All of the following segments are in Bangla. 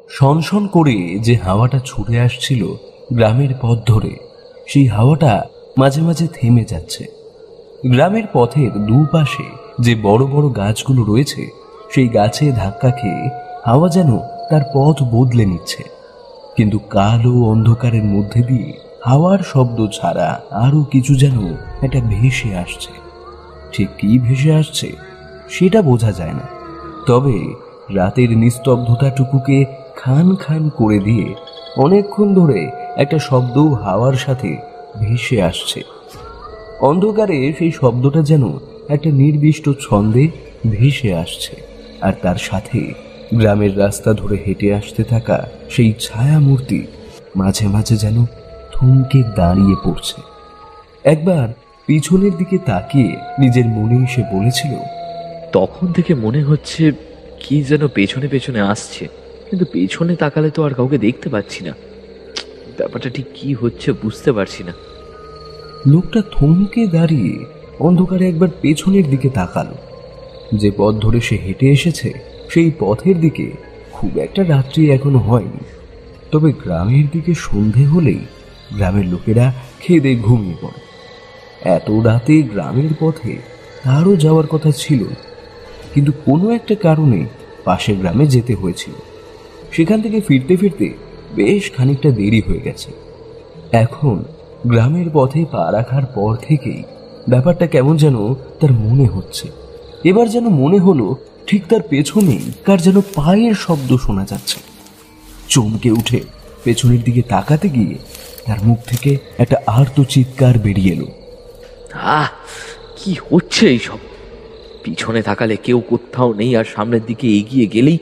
সনসন করে যে হাওয়াটা ছুটে আসছিল গ্রামের পথ ধরে, সেই হাওয়াটা মাঝে মাঝে থেমে যাচ্ছে। গ্রামের পথের দুপাশে যে বড় বড় গাছগুলো রয়েছে, সেই গাছে ধাক্কা খেয়ে হাওয়া যেন তার পথ বদলে নিচ্ছে। কিন্তু কালো অন্ধকারের মধ্যে দিয়ে হাওয়ার শব্দ ছাড়া আরো কিছু যেন একটা ভেসে আসছে। ঠিক কি ভেসে আসছে সেটা বোঝা যায় না, তবে রাতের নিস্তব্ধতাটুকুকে খান খান করে দিয়ে অনেকক্ষণ ধরে একটা শব্দ হাওয়ার সাথে ভেসে আসছে। অন্ধকারে সেই শব্দটা যেন একটা নির্দিষ্ট ছন্দে ভেসে আসছে, আর তার সাথে গ্রামের রাস্তা ধরে হেঁটে আসতে থাকা সেই ছায়া মূর্তি মাঝে মাঝে যেন থমকে দাঁড়িয়ে পড়ছে। একবার পিছনের দিকে তাকিয়ে নিজের মনে এসে বলেছিল, তখন থেকে মনে হচ্ছে কি যেন পেছনে পেছনে আসছে, কিন্তু পেছনে তাকালে তো আর কাউকে দেখতে পাচ্ছি না। ব্যাপারটা ঠিক কি হচ্ছে বুঝতে পারছি না। লোকটা থমকে দাঁড়িয়ে অন্ধকারে একবার পেছনের দিকে তাকালো। যে পথ ধরে সে হেঁটে এসেছে সেই পথের দিকে খুব একটা রাত্রি এখনো হয়নি, তবে গ্রামের দিকে সন্ধে হলেই গ্রামের লোকেরা খেয়ে ঘুমিয়ে পড়ে। এত রাতে গ্রামের পথে তারও যাওয়ার কথা ছিল, কিন্তু কোনো একটা কারণে পাশের গ্রামে যেতে হয়েছিল। সেখান থেকে ফিরতে ফিরতে বেশ খানিকটা দেরি হয়ে গেছে। এখন গ্রামের পথে পা রাখার পর থেকেই ব্যাপারটা কেমন যেন তার মনে হচ্ছে। এবার যেন মনে হলো ঠিক তার পেছনেই কার যেন পায়ের শব্দ শোনা যাচ্ছে। চমকে উঠে পেছনের দিকে তাকাতে গিয়ে তার মুখ থেকে একটা আর্ত চিৎকার বেরিয়ে এলো। কি হচ্ছে এইসব? পিছনে তাকালে কেউ কোথাও নেই, আর সামনের দিকে এগিয়ে গেলেই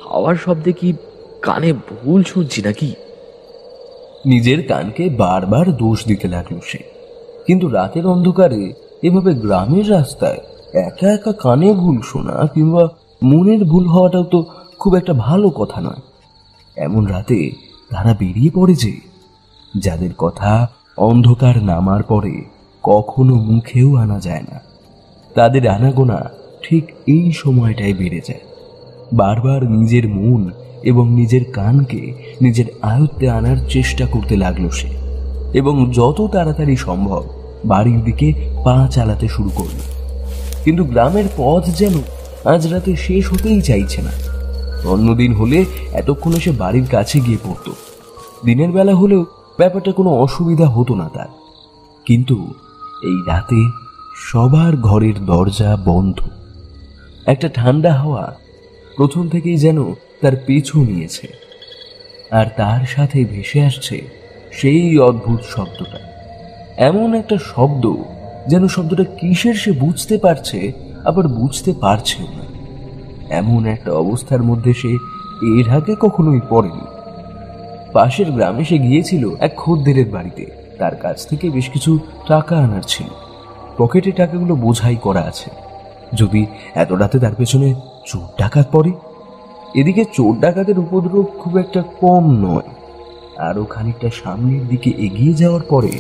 হাওয়ার শব্দে কি কানে ভুল শুনছি নাকি? নিজের কানকে বারবার দোষ দিতে লাগলো সে। কিন্তু রাতের অন্ধকারে এভাবে গ্রামের রাস্তায় একা একা কানে ভুল শোনা কিংবা মনের ভুল হওয়াটাও তো খুব একটা ভালো কথা নয়। এমন রাতে তারা বেরিয়ে পড়ে যে, যাদের কথা অন্ধকার নামার পরে কখনো মুখেও আনা যায় না, তাদের আনাগোনা ঠিক এই সময়টাই বেড়ে যায়। বারবার নিজের মন এবং নিজের কানকে নিজের আয়ত্তে আনার চেষ্টা করতে লাগলো সে, এবং যত তাড়াতাড়ি সম্ভব বাড়ির দিকে পা চালাতে শুরু করল। কিন্তু গ্রামের পথ যেন আজ রাতে শেষ হতেই চাইছে না। অন্যদিন হলে এতক্ষণে সে বাড়ির কাছে গিয়ে পড়তো, দিনের বেলা হলেও ব্যাপারটা কোনো অসুবিধা হতো না তার। কিন্তু এই রাতে সবার ঘরের দরজা বন্ধ। একটা ঠান্ডা হাওয়া প্রথম থেকেই যেন তার পিছু নিয়েছে, আর তার সাথে ভেসে আসছে সেই অদ্ভুত শব্দটা। এমন একটা শব্দ যেন শব্দটা কিসের সে বুঝতে পারছে, আবার বুঝতে পারছেও না। এমন একটা অবস্থার মধ্যে সে এর আগে কখনোই পড়েনি। পাশের গ্রামে সে গিয়েছিল এক খদ্দেরের বাড়িতে, তার কাছ থেকে বেশ কিছু টাকা আনার ছিল। পকেটে টাকাগুলো বোঝাই করা আছে, যদি এত রাতে তার পেছনে চোর ডাকাত পড়ে। এদিকে চোর ডাকাতের উপদ্রব খুব একটা কম নয়। আরো খানিকটা সামনের দিকে এগিয়ে যাওয়ার পরে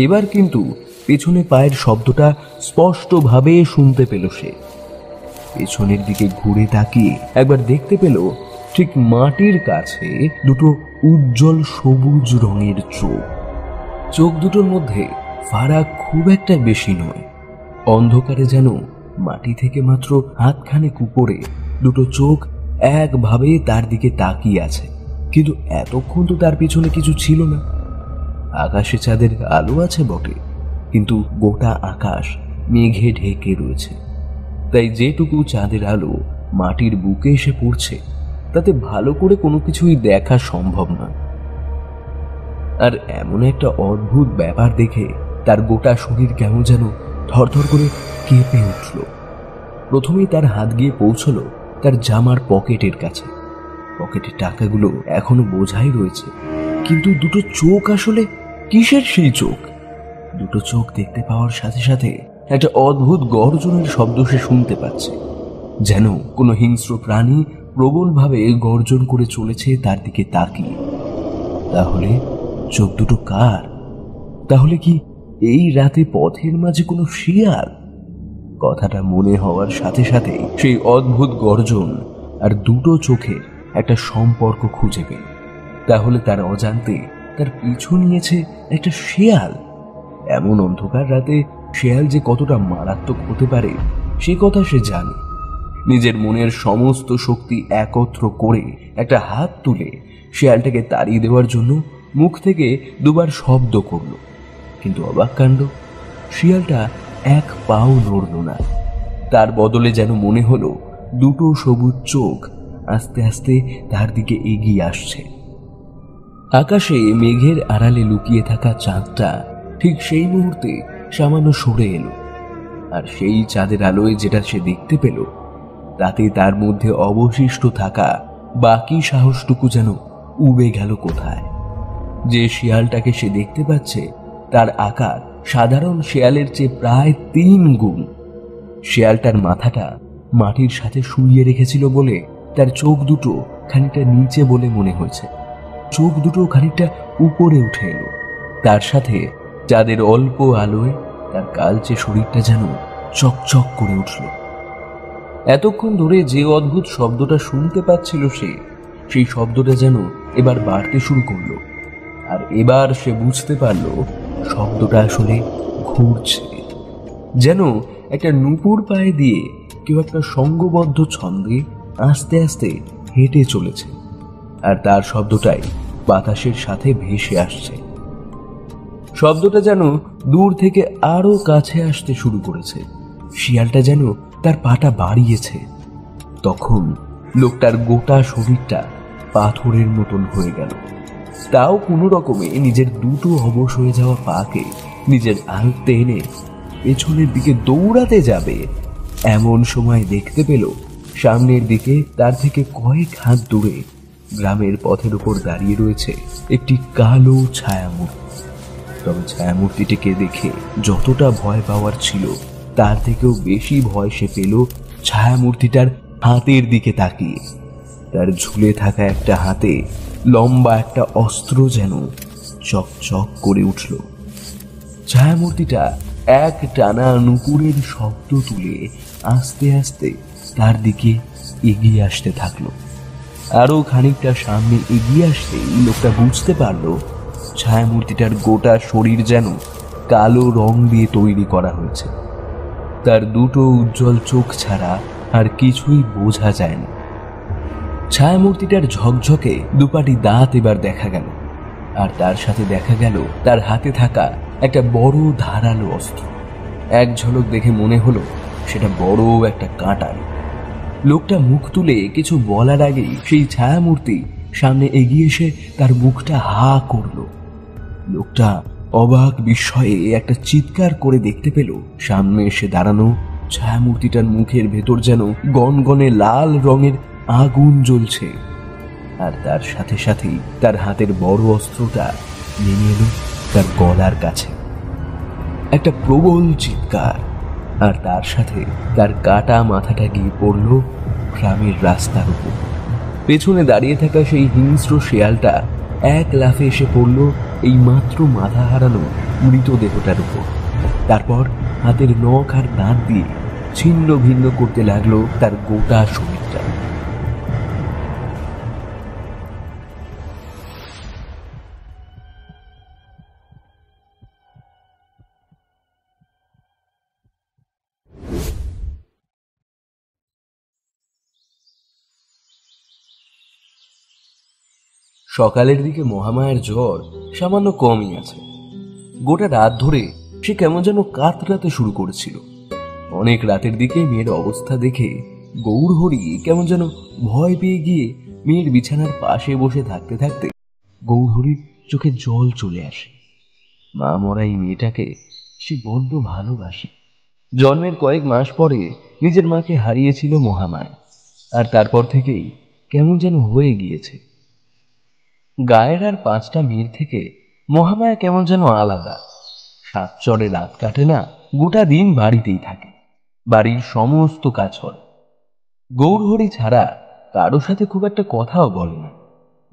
এবার কিন্তু পেছনে পায়ের শব্দটা স্পষ্টভাবে শুনতে পেল সে। পেছনের দিকে ঘুরে তাকিয়ে একবার দেখতে পেল ঠিক মাটির কাছে দুটো উজ্জ্বল সবুজ রঙের চোখ। চোখ দুটোর মধ্যে ফারাক খুব একটা বেশি নয়। অন্ধকারে যেন মাটি থেকে মাত্র হাতখানেক উপরে দুটো চোখ একভাবে তার দিকে তাকিয়ে আছে। কিন্তু এতক্ষণ তো তার পিছনে কিছু ছিল না। আকাশে চাঁদের আলো আছে বটে, কিন্তু গোটা আকাশ মেঘে ঢেকে রয়েছে। তাই যেটুকু চাঁদের আলো মাটির বুকে এসে পড়ছে তাতে ভালো করে কোনো কিছুই দেখা সম্ভব নয়। আর এমন একটা অদ্ভুত ব্যাপার দেখে তার গোটা শরীর কেমন যেন থরথর করে কেঁপে উঠল। প্রথমেই তার হাত গিয়ে পৌঁছলো তার জামার পকেটের কাছে। পকেটের টাকাগুলো এখনো বোঝাই রয়েছে, কিন্তু দুটো চোখ আসলে কিসের সেই চোখ? দুটো চোখ দেখতে পাওয়ার সাথে সাথে একটা অদ্ভুত গর্জনের শব্দ সে শুনতে পাচ্ছে, যেন কোনো হিংস্র প্রাণী প্রবলভাবে গর্জন করে চলেছে তার দিকে তাকিয়ে। তাহলে চোখ দুটো কার? তাহলে কি এই রাতে পথের মাঝে কোনো শিয়াল? কথাটা মনে হওয়ার সাথে সাথে সেই অদ্ভুত গর্জন আর দুটো চোখের একটা সম্পর্ক খুঁজে পেল, তাহলে তার অজান্তে তার পিছু নিয়েছে একটা শেয়াল। এমন অন্ধকার রাতে শেয়াল যে কতটা মারাত্মক হতে পারে সে কথা সে জানে। নিজের মনের সমস্ত শক্তি একত্র করে একটা হাত তুলে শেয়ালটাকে তাড়িয়ে দেওয়ার জন্য মুখ থেকে দুবার শব্দ করল, কিন্তু অবাক কাণ্ড, শিয়ালটা এক পাও নড়ল না। তার বদলে যেন মনে হলো দুটো সবুজ চোখ আস্তে আস্তে তার দিকে এগিয়ে আসছে। আকাশে মেঘের আড়ালে লুকিয়ে থাকা চাঁদটা ঠিক সেই মুহূর্তে সামান্য সরে এলো, আর সেই চাঁদের আলোয় যেটা সে দেখতে পেল তাতে তার মধ্যে অবশিষ্ট থাকা বাকি সাহসটুকু যেন উবে গেল কোথায়। যে শিয়ালটাকে সে দেখতে পাচ্ছে তার আকার সাধারণ শেয়ালের চেয়ে প্রায় 3 গুণ। শেয়ালটার মাথাটা মাটির সাথে শুইয়ে রেখেছিল বলে তার চোখ দুটো খানিকটা নিচে বলে মনে হয়েছে, চোখ দুটো খানিকটা উপরে উঠে এলো। তার সাথে যাদের অল্প আলোয় তার কালচে শরীরটা যেন চকচক করে উঠল। এতক্ষণ ধরে যে অদ্ভুত শব্দটা শুনতে পাচ্ছিল সে, সেই শব্দটা যেন এবার বাড়তে শুরু করলো, আর এবার সে বুঝতে পারল শব্দটা আসলে ঘুরছে, যেন একটা নূপুর পায়ে দিয়ে কেউ একটা সঙ্গবদ্ধ ছন্দে আস্তে আস্তে হেঁটে চলেছে, আর তার শব্দটাই বাতাসের সাথে ভেসে আসছে। শব্দটা যেন দূর থেকে আরো কাছে আসতে শুরু করেছে। শিয়ালটা যেন তার পাটা বাড়িয়েছে। তখন লোকটার গোটা শরীরটা পাথরের মতন হয়ে গেল। তাও কোনো রকমে নিজের দুটো অবশ হয়ে যাওয়া পাকে নিজের আয়ত্তে এনে পেছনের দিকে দৌড়াতে যাবে, এমন সময় দেখতে পেল সামনের দিকে তার থেকে কয়েক হাত দূরে গ্রামের পথের উপর দাঁড়িয়ে রয়েছে একটি কালো ছায়ামূর্তি। তবে ছায়ামূর্তিটিকে দেখে যতটা ভয় পাওয়ার ছিল তার থেকেও বেশি ভয় সে পেল ছায়ামূর্তিটার হাতের দিকে তাকিয়ে। তার ঝুলে থাকা একটা হাতে লম্বা একটা অস্ত্র যেন চকচক করে উঠল। ছায়ামূর্তিটা এক টানা নুপুরের শব্দ তুলে আস্তে আস্তে তার দিকে এগিয়ে আসতে থাকলো। আরো খানিকটা সামনে এগিয়ে আসতেই লোকটা বুঝতে পারলো ছায়ামূর্তিটার গোটা শরীর যেন কালো রং দিয়ে তৈরি করা হয়েছে। তার দুটো উজ্জ্বল চোখ ছাড়া আর কিছুই বোঝা যায় না। ছায়ামূর্তিটার ঝকঝকে দুপাটি দাঁত এবার দেখা গেল, আর তার সাথে দেখা গেল তার হাতে থাকা একটা বড় ধারালো অস্ত্র। এক ঝলক দেখে মনে হলো সেটা বড় একটা কাঁটাল। লোকটা মুখ তুলে কিছু বলার আগেই সেই ছায়ামূর্তি সামনে এগিয়ে এসে তার মুখটা হা করলো। লোকটা অবাক বিস্ময়ে একটা চিৎকার করে দেখতে পেল সামনে এসে দাঁড়ানো ছায়ামূর্তিটার মুখের ভেতর যেন গনগনে লাল রঙের আগুন জ্বলছে, আর তার সাথে সাথেই তার হাতের বড় অস্ত্রটা নেমে এলো তার গলার কাছে। একটা প্রবল চিৎকার, আর তার সাথে তার কাটা মাথাটা গিয়ে পড়ল গ্রামের রাস্তার উপর। পেছনে দাঁড়িয়ে থাকা সেই হিংস্র শেয়ালটা এক লাফে এসে পড়ল এই মাত্র মাথা হারানো মৃতদেহটার উপর। তারপর হাতের নখ আর দাঁত দিয়ে ছিন্ন ভিন্ন করতে লাগলো তার গোটা শরীরটা। সকালের দিকে মহামায়ার জ্বর সামান্য কমই আছে। গোটা রাত ধরে সে কেমন যেন কাতরাতে শুরু করেছিল। অনেক রাতের দিকে মেয়ের অবস্থা দেখে গৌরহরি কেমন যেন ভয় পেয়ে গিয়ে মেয়ের বিছানার পাশে বসে থাকতে থাকতে গৌরহরির চোখে জল চলে আসে। মা মরা এই মেয়েটাকে সে বড্ড ভালোবাসে। জন্মের কয়েক মাস পরে নিজের মাকে হারিয়েছিল মহামায়া, আর তারপর থেকেই কেমন যেন হয়ে গিয়েছে। গায়ের আর 5টা মেয়ের থেকে মহামায়া কেমন যেন আলাদা। 7 চরে রাত কাটে না, গোটা দিন বাড়িতেই থাকে, বাড়ির সমস্ত কাজ করে। গৌরহরি ছাড়া কারো সাথে খুব একটা কথাও বলে না।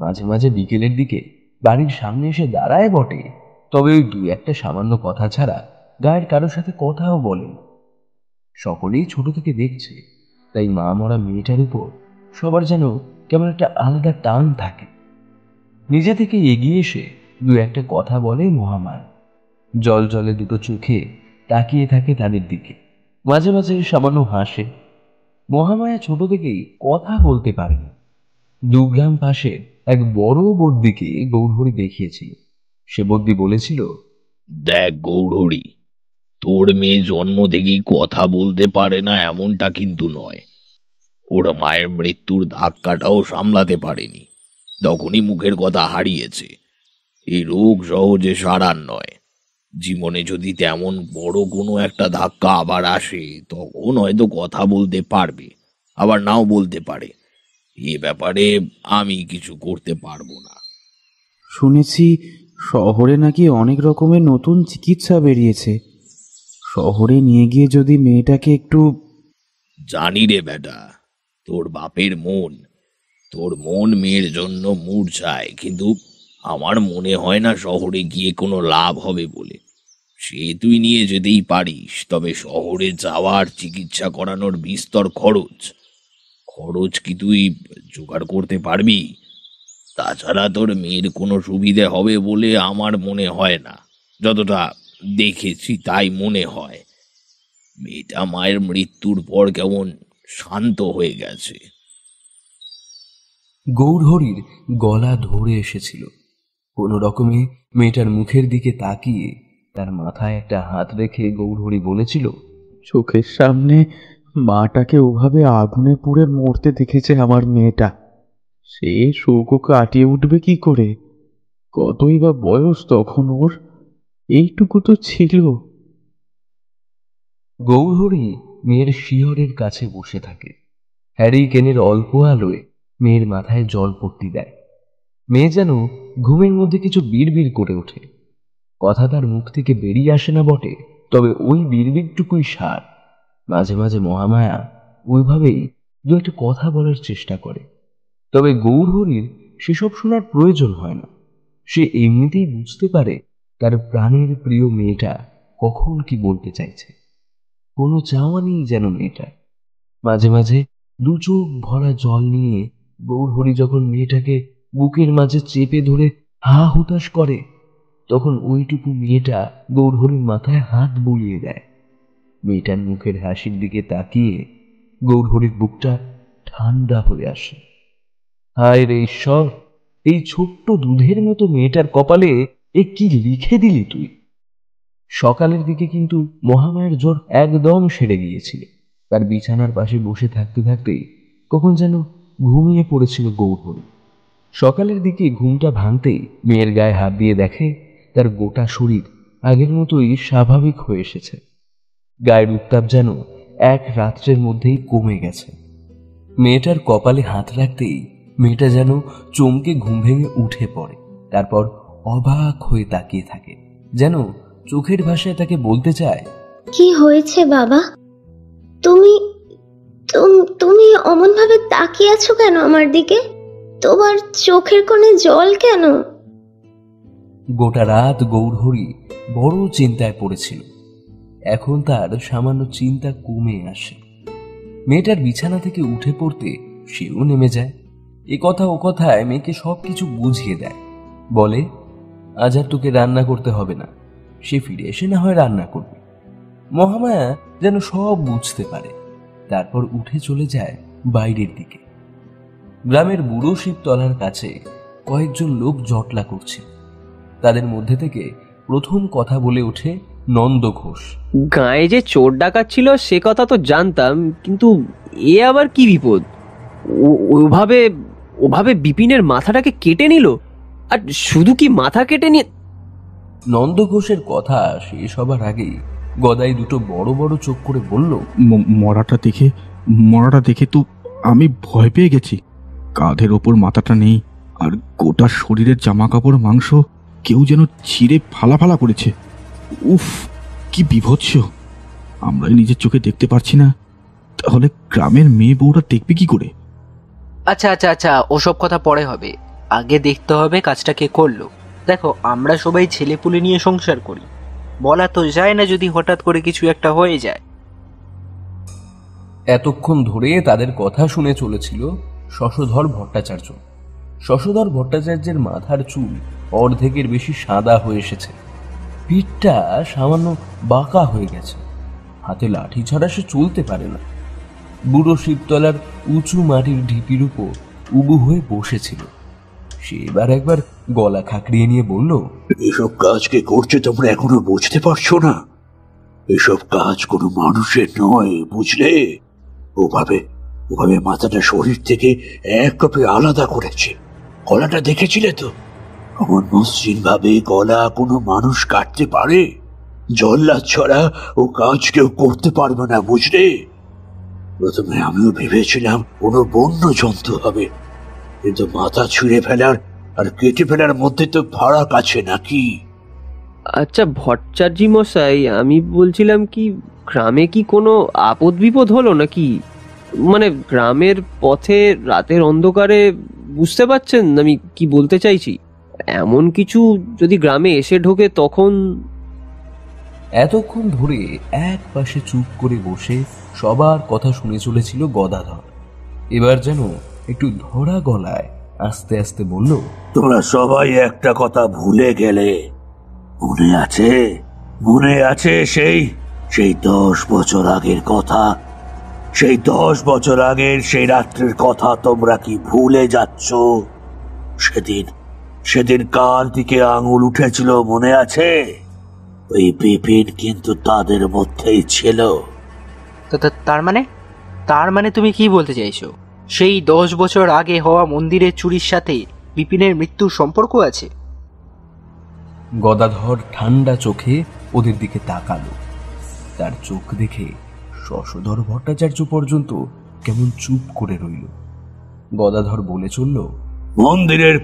মাঝে মাঝে বিকেলের দিকে বাড়ির সামনে এসে দাঁড়ায় বটে, তবে ওই 2-1টা সামান্য কথা ছাড়া গায়ের কারোর সাথে কথাও বলে না। সকলেই ছোট থেকে দেখছে, তাই মা মরা মেয়েটার উপর সবার যেন কেমন একটা আলাদা টান থাকে। নিজে থেকে এগিয়ে এসে দু একটা কথা বলে মহামায়া। জল জলে দুটো চোখে তাকিয়ে থাকে তাদের দিকে, মাঝে মাঝে সামান্য হাসে। মহামায়া ছোট থেকেই কথা বলতে পারেনি। 2 গ্রাম পাশে এক বড় বদ্যিকে গৌরহরি দেখিয়েছিল। সে বদ্যি বলেছিল, দেখ গৌরহরি, তোর মেয়ে জন্ম থেকেই কথা বলতে পারে না এমনটা কিন্তু নয়। ওর মায়ের মৃত্যুর ধাক্কাটাও সামলাতে পারেনি, তখনই মুখের কথা হারিয়েছে। এই রোগ সহজে সারার নয়। জীবনে যদি তেমন বড় কোনো একটা ধাক্কা আবার আসে, তখন হয়তো কথা বলতে পারবে, আবার নাও বলতে পারে। এ ব্যাপারে আমি কিছু করতে পারবো না। শুনেছি শহরে নাকি অনেক রকমের নতুন চিকিৎসা বেরিয়েছে। শহরে নিয়ে গিয়ে যদি মেয়েটাকে একটু... জানি রে বেটা, তোর মন মেয়ের জন্য মূর্ছায়, কিন্তু আমার মনে হয় না শহরে গিয়ে কোনো লাভ হবে বলে। সে তুই নিয়ে যেতেই পারিস, তবে শহরে যাওয়ার চিকিৎসা করানোর বিস্তর খরচ কি তুই জোগাড় করতে পারবি? তাছাড়া তোর মেয়ের কোনো সুবিধে হবে বলে আমার মনে হয় না। যতটা দেখেছি তাই মনে হয়। মেয়েটা মায়ের মৃত্যুর পর কেমন শান্ত হয়ে গেছে। গৌরহরির গলা ধরে এসেছিল। কোনো রকমে মেয়েটার মুখের দিকে তাকিয়ে তার মাথায় একটা হাত রেখে গৌরহরি বলেছিল, চোখের সামনে মাটাকে ওভাবে আগুনে পুড়ে মরতে দেখেছে আমার মেয়েটা। সে শোকও কাটিয়ে উঠবে কি করে? কতই বা বয়স তখন ওর, এইটুকু তো ছিল। গৌরহরি মেয়ের শিয়রের কাছে বসে থাকে। হ্যারিকেনের অল্প আলোয় মেয়ের মাথায় জল পট্টি দেয়। মেয়ে যেন ঘুমের মধ্যে কিছু বিড়বিড় করে ওঠে। কথা তার মুখ থেকে বেরিয়ে আসে না বটে, তবে ওই বিড়বিড়টুকুই সার। মাঝে মাঝে মহামায়া ওইভাবেই দু একটা কথা বলার চেষ্টা করে, তবে গৌরহরির সেসব শোনার প্রয়োজন হয় না। সে এমনিতেই বুঝতে পারে তার প্রাণের প্রিয় মেয়েটা কখন কি বলতে চাইছে। কোনো চাওয়া নেই যেন মেয়েটা। মাঝে মাঝে 2 চোখ ভরা জল নিয়ে গৌরহরি যখন মেয়েটাকে বুকের মাঝে চেপে ধরে হা হুতাশ করে, তখন ওইটুকু মেয়েটা গৌরহরির মাথায় হাত বুলিয়ে দেয়। মেয়েটার মুখের হাসির দিকে তাকিয়ে গৌরহরির বুকটা ঠান্ডা হয়ে আসে। হায় রে ঈশ্বর, এই ছোট্ট দুধের মতো মেয়েটার কপালে এ কি লিখে দিলি তুই! সকালের দিকে কিন্তু মহামায়ের জ্বর একদম সেরে গিয়েছিল। তার বিছানার পাশে বসে থাকতে থাকতেই কখন যেন ঘুমিয়ে পড়েছিল গৌরহরি। সকালের দিকে ঘুমটা ভাঙতেই মেয়ের গায়ে হাত দিয়ে দেখে তার গোটা শরীর আগের মতোই স্বাভাবিক হয়ে এসেছে। গায়ের উত্তাপ যেন এক রাত্রের মধ্যেই কমে গেছে। মেয়েটার কপালে হাত রাখতেই মেয়েটা যেন চমকে ঘুম ভেঙে উঠে পড়ে। তারপর অবাক হয়ে তাকিয়ে থাকে, যেন চোখের ভাষায় তাকে বলতে চায়, কি হয়েছে বাবা? তুমি তুমি অমন ভাবে তাকিয়ে আছো কেন আমার দিকে? তোমার চোখের কোণে জল কেন? গোটা রাত গৌরহরি বড় চিন্তায় পড়েছিল। এখন তার সামান্য চিন্তা কমে আসে। মেয়েটার বিছানা থেকে উঠে পড়তে সেও নেমে যায়। এ কথা ও কথায় মেয়েকে সবকিছু বুঝিয়ে দেয়। বলে, আজ আর তোকে রান্না করতে হবে না, সে ফিরে এসে না হয় রান্না করবে। মহামায়া যেন সব বুঝতে পারে। তারপর উঠে চলে যায় বাইরের দিকে। গ্রামের বুড়ো শিবতলার কাছে কয়েকজন লোক জটলা করছে। তাদের মধ্যে থেকে প্রথম কথা বলে ওঠে নন্দ ঘোষ। গায়ে যে চোর ডাকাত ছিল সে কথা তো জানতাম, কিন্তু এ আবার কি বিপদ? ওভাবে বিপিনের মাথাটাকে কেটে নিল, আর শুধু কি মাথা কেটে নিয়ে... নন্দ ঘোষের কথা শেষ হবার আগেই গদাই দুটো বড় বড় চোখ করে বলল, মরাটা দেখে তো আমি ভয় পেয়ে গেছি। কাঁধের ওপর মাথাটা নেই, আর গোটা শরীরের জামা কাপড় মাংস কেউ যেন ছিঁড়ে ফালা ফালা করেছে। উফ, কি বিভৎস! আমরাই নিজের চোখে দেখতে পারছি না, তাহলে গ্রামের মেয়ে বউরা দেখবে কি করে? আচ্ছা, ওসব কথা পরে হবে। আগে দেখতে হবে কাজটা কে করলো। দেখো, আমরা সবাই ছেলেপুলে নিয়ে সংসার করি, বলা তো যায় না যদি হঠাৎ করে কিছু একটা হয়ে যায়। এতক্ষণ ধরে তাদের কথা শুনে চলেছিল শশধর ভট্টাচার্য। শশধর ভট্টাচার্যের মাথার চুল অর্ধেকের বেশি সাদা হয়ে এসেছে, পিঠটা সামান্য বাঁকা হয়ে গেছে, হাতে লাঠি ছাড়া সে চলতে পারে না। বুড়ো শিবতলার উঁচু মাটির ঢিপির উপর উবু হয়ে বসেছিল। সে এবার একবার গলা খাকড়িয়ে নিয়ে বলল, এসব কাজ কে করছে তোমরা এখনো বুঝতে পারছো না? এসব কাজ কোনো মানুষের নয়, বুঝলে? ওভাবে ওভাবে মাথাটা শরীর থেকে এক কপে আলাদা করেছে। গলাটা দেখেছিলে তো? এমন মসৃণ ভাবে গলা কোনো মানুষ কাটতে পারে? জল্লাদ ছাড়া ও কাজ কেউ করতে পারবে না, বুঝলে? প্রথমে আমিও ভেবেছিলাম কোনো বন্য জন্তু হবে, কিন্তু মাথা ছিঁড়ে ফেলার আর কেটে ফেলার মধ্যে তো ফারাক আছে নাকি? আচ্ছা ভট্টাচার্য মশাই, আমি বলছিলাম কি, গ্রামে কি কোনো আপদ বিপদ হলো নাকি? মানে গ্রামের পথে রাতের অন্ধকারে, বুঝতে পারছেন আমি কি বলতে চাইছি? এমন কিছু যদি গ্রামে এসে ঢোকে তখন। এতক্ষণ ধরে এক পাশে চুপ করে বসে সবার কথা শুনে চলেছিল গদাধর। এবার যেন একটু ধরা গলায় আস্তে আস্তে বলল, তোমরা সবাই একটা কথা ভুলে গেলে। মনে আছে? মনে আছে সেই 10 বছর আগের কথা? সেই 10 বছর আগের সেই রাত্রির কথা তোমরা কি ভুলে যাচ্ছ? সেদিন কার দিকে আঙুল উঠেছিল মনে আছে? ওই বিপিন কিন্তু তাদের মধ্যেই ছিল। তার মানে তুমি কি বলতে চাইছো? সেই 10 বছর আগে হওয়া মন্দিরের চুরির সাথে বিপিনের মৃত্যুর সম্পর্ক আছে? গদাধর ঠান্ডা চোখে ওদের দিকে তাকালো। তার চোখ দেখে শশধর ভট্টাচার্য পর্যন্ত কেমন চুপ করে রইল। গদাধর বলে চলল, মন্দিরের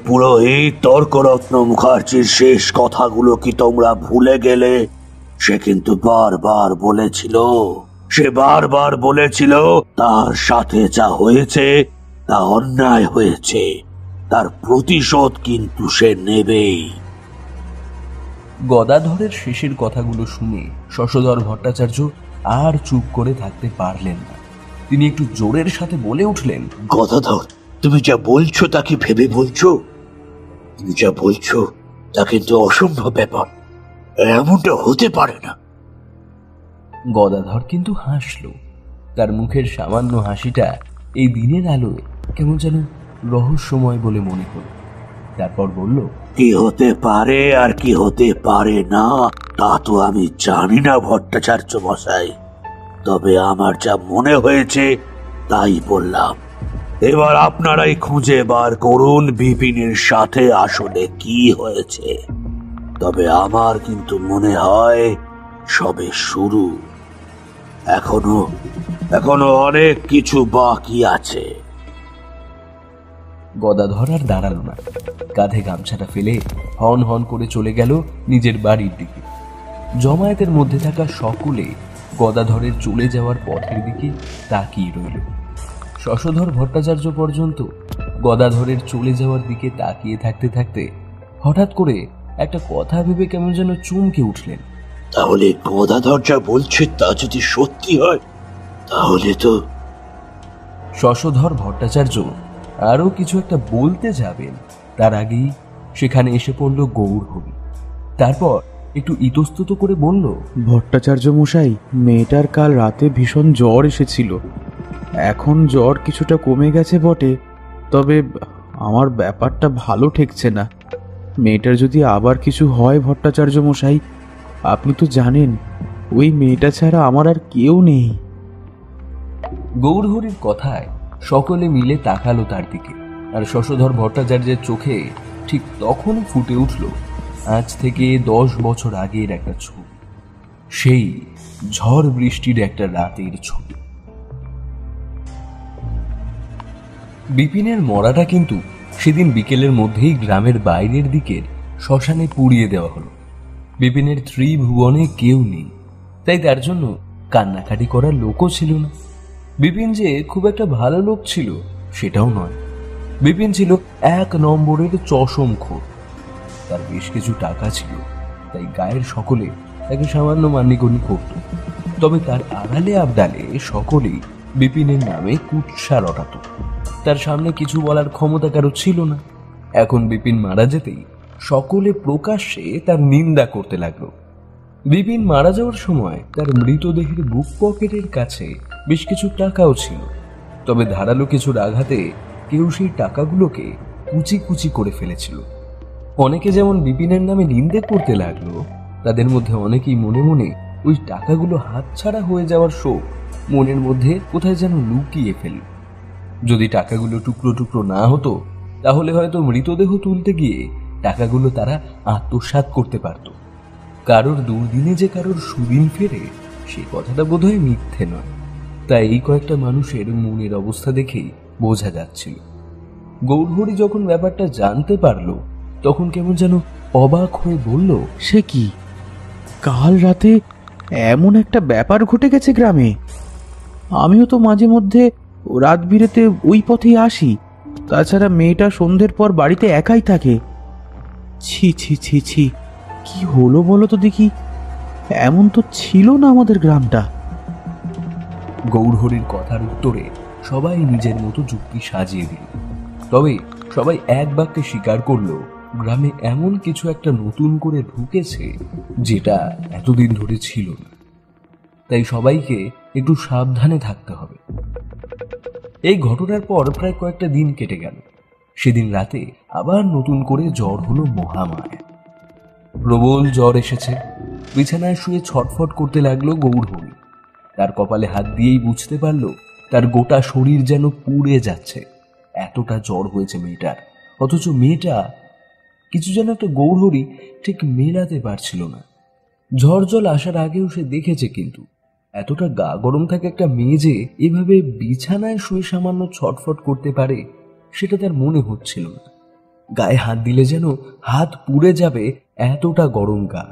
পুরোহিত তর্করত্ন মুখার্জির শেষ কথাগুলো কি তোমরা ভুলে গেলে? সে কিন্তু বারবার বলেছিল তার সাথে যা হয়েছে তা অন্যায় হয়েছে, তার প্রতিশোধ কিন্তু সে নেবেই। গদাধরের শেষের কথাগুলো শুনে শশধর ভট্টাচার্য আর চুপ করে থাকতে পারলেন না। তিনি একটু জোরের সাথে বলে উঠলেন, গদাধর, তুমি যা বলছো তা কি ভেবে বলছো? তুমি যা বলছো তা কিন্তু অসম্ভব ব্যাপার, এমনটা হতে পারে না। গদাধর কিন্তু হাসল। তার মুখের সামান্য হাসিটা এই দিনের আলোয় কেমন যেন রহস্যময় বলে মনে হল। তারপর বলল, কি হতে পারে আর কি হতে পারে না তা তো আমি জানি না ভট্টাচার্য মশাই, তবে আমার যা মনে হয়েছে তাই বললাম। এবার আপনারাই খুঁজে বার করুন বিপিনের সাথে আসলে কি হয়েছে। তবে আমার কিন্তু মনে হয় সবে শুরু, এখনো অনেক কিছু বাকি আছে। গদাধর আর দাঁড়ালো না। কাঁধে গামছাটা ফেলে হন হন করে চলে গেল নিজের বাড়ির দিকে। জমায়েতের মধ্যে থাকা সকলে গদাধরের চলে যাওয়ার পথের দিকে তাকিয়ে রইল। শশধর ভট্টাচার্য পর্যন্ত গদাধরের চলে যাওয়ার দিকে তাকিয়ে থাকতে থাকতে হঠাৎ করে একটা কথা ভেবে কেমন যেন চমকে উঠলেন। তাহলে গদাধর যা বলছে তা যদি সত্যি হয় তাহলে তো। শশধর ভট্টাচার্য আরো কিছু একটা বলতে যাবেন, তার আগেই সেখানে এসে পড়ল গৌরহরি। তারপর একটু ইতস্তত করে বলল, ভট্টাচার্য মশাই, মেয়েটার কাল রাতে ভীষণ জ্বর এসেছিল। এখন জ্বর কিছুটা কমে গেছে বটে, তবে আমার ব্যাপারটা ভালো ঠেকছে না। মেয়েটার যদি আবার কিছু হয় ভট্টাচার্য মশাই, আপনি তো জানেন ওই মেয়েটা ছাড়া আমার আর কেউ নেই। গৌরহরির কথায় সকলে মিলে তাকালো তার দিকে, আর শশধর ভট্টাচার্যের চোখে ঠিক তখনই ফুটে উঠল আজ থেকে 10 বছর আগের একটা ছবি, সেই ঝড় বৃষ্টির একটা রাতের ছবি। বিপিনের মরাটা কিন্তু সেদিন বিকেলের মধ্যেই গ্রামের বাইরের দিকের শ্মশানে পুড়িয়ে দেওয়া হলো। বিপিনের ত্রিভুবনে কেউ নেই, তাই তার জন্য কান্নাকাটি করার লোকও ছিল না। বিপিন যে খুব একটা ভালো লোক ছিল সেটাও নয়। বিপিন ছিল 1 নম্বরের চশমখোর। তার বেশ কিছু টাকা ছিল, তাই গায়ের সকলে তাকে সামান্য মান্যিগণ্য করত। তবে তার আড়ালে আবডালে সকলেই বিপিনের নামে কুৎসা রটাত। তার সামনে কিছু বলার ক্ষমতা কারো ছিল না। এখন বিপিন মারা যেতেই সকলে প্রকাশ্যে তার নিন্দা করতে লাগলো। বিপিন মারা যাওয়ার সময় তার মৃতদেহের বুক পকেটের কাছে বেশ কিছু টাকাও ছিল, তবে ধারালো কিছুর আঘাতে কেউ সেই টাকাগুলোকে কুচি কুচি করে ফেলেছিল। অনেকে যেমন বিপিনের নামে নিন্দে করতে লাগলো, তাদের মধ্যে অনেকেই মনে মনে ওই টাকাগুলো হাতছাড়া হয়ে যাওয়ার শোক মনের মধ্যে কোথায় যেন লুকিয়ে ফেলল। যদি টাকাগুলো টুকরো টুকরো না হতো, তাহলে হয়তো মৃতদেহ তুলতে গিয়ে টাকাগুলো তারা আত্মসাৎ করতে পারত। কারোর দুর্দিনে যে কারোর সুদিন ফেরে, সে কথাটা বোধহয় মিথ্যে নয়। তাই এই কয়েকটা মানুষের মনের অবস্থা দেখেই বোঝা যাচ্ছিল। গৌরহরি যখন ব্যাপারটা জানতে পারলো, তখন কেমন যেন অবাক হয়ে বলল, সে কি, কাল রাতে এমন একটা ব্যাপার ঘটে গেছে গ্রামে? আমিও তো মাঝে মধ্যে রাত বিরেতে ওই পথেই আসি। তাছাড়া মেয়েটা সন্ধ্যের পর বাড়িতে একাই থাকে। ছি ছি ছি ছি, কি হলো বলো তো দেখি? এমন তো ছিল না আমাদের গ্রামটা। গৌরহরির কথার উত্তরে সবাই নিজের মতো যুক্তি সাজিয়ে দিল। তবে সবাই এক বাক্যে স্বীকার করলো, গ্রামে এমন কিছু একটা নতুন করে ঢুকেছে যেটা এতদিন ধরে ছিল না। তাই সবাইকে একটু সাবধানে থাকতে হবে। এই ঘটনার পর প্রায় কয়েকটা দিন কেটে গেল। সেদিন রাতে আবার নতুন করে জ্বর হলো মহামায়া। প্রবল জ্বর এসেছে। বিছানায় শুয়ে ছটফট করতে লাগলো গৌরহরি। তার কপালে হাত দিয়েই বুঝতে পারল তার গোটা শরীর যেন পুড়ে যাচ্ছে। এতটা জ্বর হয়েছে মেয়েটার, অথচ মেয়েটা কিছু যেন একটা গৌরহরি ঠিক মেলাতে পারছিল না। ঝড় জল আসার আগেও সে দেখেছে, কিন্তু এতটা গা গরম থাকে একটা মেয়ে যে এভাবে বিছানায় শুয়ে সামান্য ছটফট করতে পারে, সেটা তার মনে হচ্ছিল না। গায়ে হাত দিলে যেন হাত পুড়ে যাবে, এতটা গরম গা।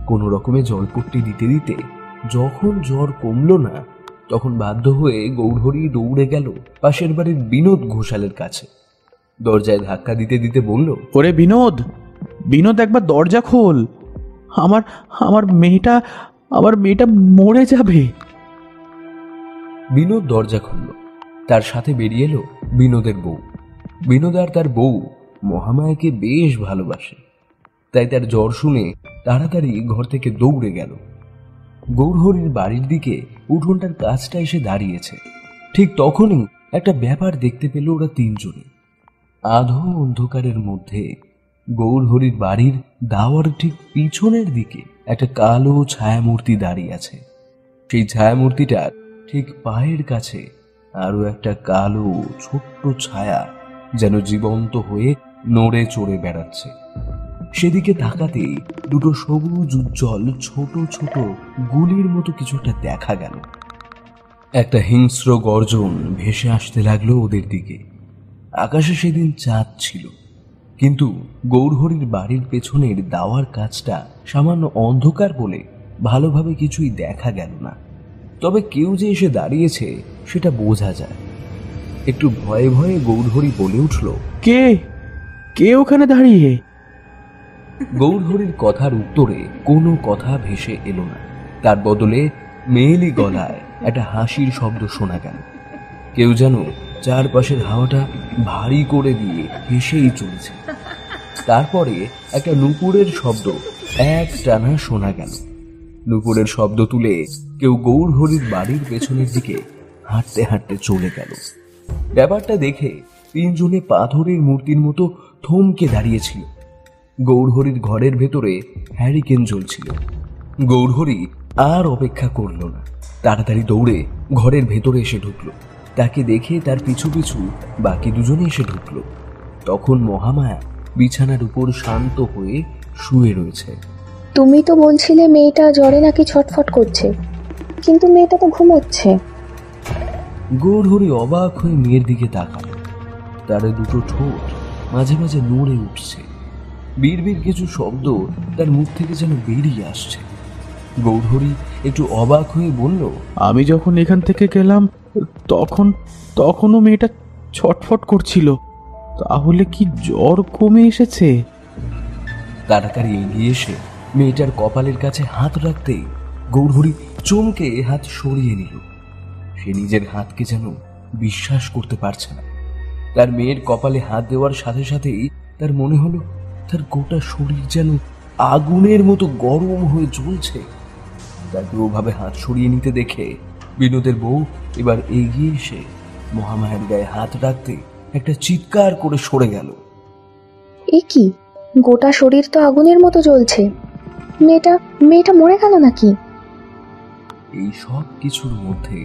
কোনো রকমে জলপট্টি দিতে দিতে যখন জ্বর কমল না, তখন বাধ্য হয়ে গৌরহরি দৌড়ে গেল পাশের বাড়ির বিনোদ ঘোষালের কাছে। দরজায় ধাক্কা দিতে দিতে বলল, ওরে বিনোদ, বিনোদ, একবার দরজা খোল। আমার আমার মেয়েটা মরে যাবে। বিনোদ দরজা খুলল। তার সাথে বেরিয়ে এলো বিনোদের বউ। বিনোদ আর তার বউ মহামায়াকে বেশ ভালোবাসে, তাই তার জ্বর শুনে তাড়াতাড়ি ঘর থেকে দৌড়ে গেল। গৌরহরির বাড়ির দিকে উঠোনটার কাছটা এসে দাঁড়িয়েছে। ঠিক তখনই একটা ব্যাপার দেখতে পেল ওরা তিনজনে। আধো অন্ধকারের মধ্যে গৌরহরির বাড়ির দাওয়ার ঠিক পিছনের দিকে একটা কালো ছায়ামূর্তি দাঁড়িয়ে আছে। সেই ছায়ামূর্তিটার ঠিক পায়ের কাছে আরো একটা কালো ছোট্ট ছায়া যেন জীবন্ত হয়ে নড়ে চড়ে বেড়াচ্ছে। সেদিকে তাকাতেই দুটো সবুজ উজ্জ্বল ছোট ছোট গুলির মতো কিছুটা দেখা গেল। একটা হিংস্র গর্জন ভেসে আসতে লাগলো ওদের দিকে। আকাশে সেদিন চাঁদ ছিল, কিন্তু গৌরহরির বাড়ির পেছনের দাওয়ার কাছটা সামান্য অন্ধকার বলে ভালোভাবে কিছুই দেখা গেল না। তবে কেউ যে এসে দাঁড়িয়েছে সেটা বোঝা যায়। একটু ভয়ে ভয়ে গৌরহরি বলে উঠল, কে কে ওখানে দাঁড়িয়ে? গৌরহরির কথার উত্তরে কোনো কথা ভেসে এলো না। তার বদলে মেয়েলি গলায় একটা হাসির শব্দ শোনা গেল। কেউ যেন চারপাশের হাওয়াটা ভারী করে দিয়ে হেসেই চলেছে। তারপরে একটা নুপুরের শব্দ এক টানা শোনা গেল। নুপুরের শব্দ তুলে কেউ গৌরহরির বাড়ির পেছনের দিকে হাঁটতে হাঁটতে চলে গেল। ব্যাপারটা দেখে তিনজনে পাথরের মূর্তির মতো থমকে দাঁড়িয়েছিল। গৌরহরির ঘরের ভেতরে হ্যারিকেন জ্বলছিল। গৌরহরি আর অপেক্ষা করল না, তাড়াতাড়ি দৌড়ে ঘরের ভেতরে এসে ঢুকলো। তাকে দেখে তার পিছু পিছু বাকি দুজনে এসে ঢুকলো। তখন মহামায়া বিছানার উপর শান্ত হয়ে শুয়ে রয়েছে। তুমি তো বলছিলে মেয়েটা জ্বরে নাকি ছটফট করছে, কিন্তু মেয়েটা তো ঘুমোচ্ছে। গৌরহরি অবাক হয়ে মেয়ের দিকে তাকালো। তার দুটো ঠোঁট মাঝে মাঝে নড়ে উঠছে। বিড়বিড় কিছু শব্দ তার মুখ থেকে যেন বেরিয়ে আসছে। গৌরহরি একটু অবাক হয়ে বলল, আমি যখন এখান থেকে গেলাম তখনও মেয়েটা ছটফট করছিল। তাহলে কি জ্বর কমে এসেছে? তাড়াতাড়ি এগিয়ে এসে মেয়েটার কপালের কাছে হাত রাখতেই গৌরহরি চমকে হাত সরিয়ে নিল। সে নিজের হাতকে যেন বিশ্বাস করতে পারছে না। তার মেয়ের কপালে হাত দেওয়ার সাথে সাথেই তার মনে হলো তার গোটা শরীর যেন আগুনের মতো গরম হয়ে জ্বলছে। তাকে ওভাবে হাত সরিয়ে নিতে দেখে বিনোদের বউ এবার এগিয়ে এসে মহামায়ার গায়ে হাত রাখতে একটা চিৎকার করে সরে গেল। এ কি, গোটা শরীর তো আগুনের মতো জ্বলছে। মেয়েটা মরে গেল নাকি? এই সব কিছুর মধ্যে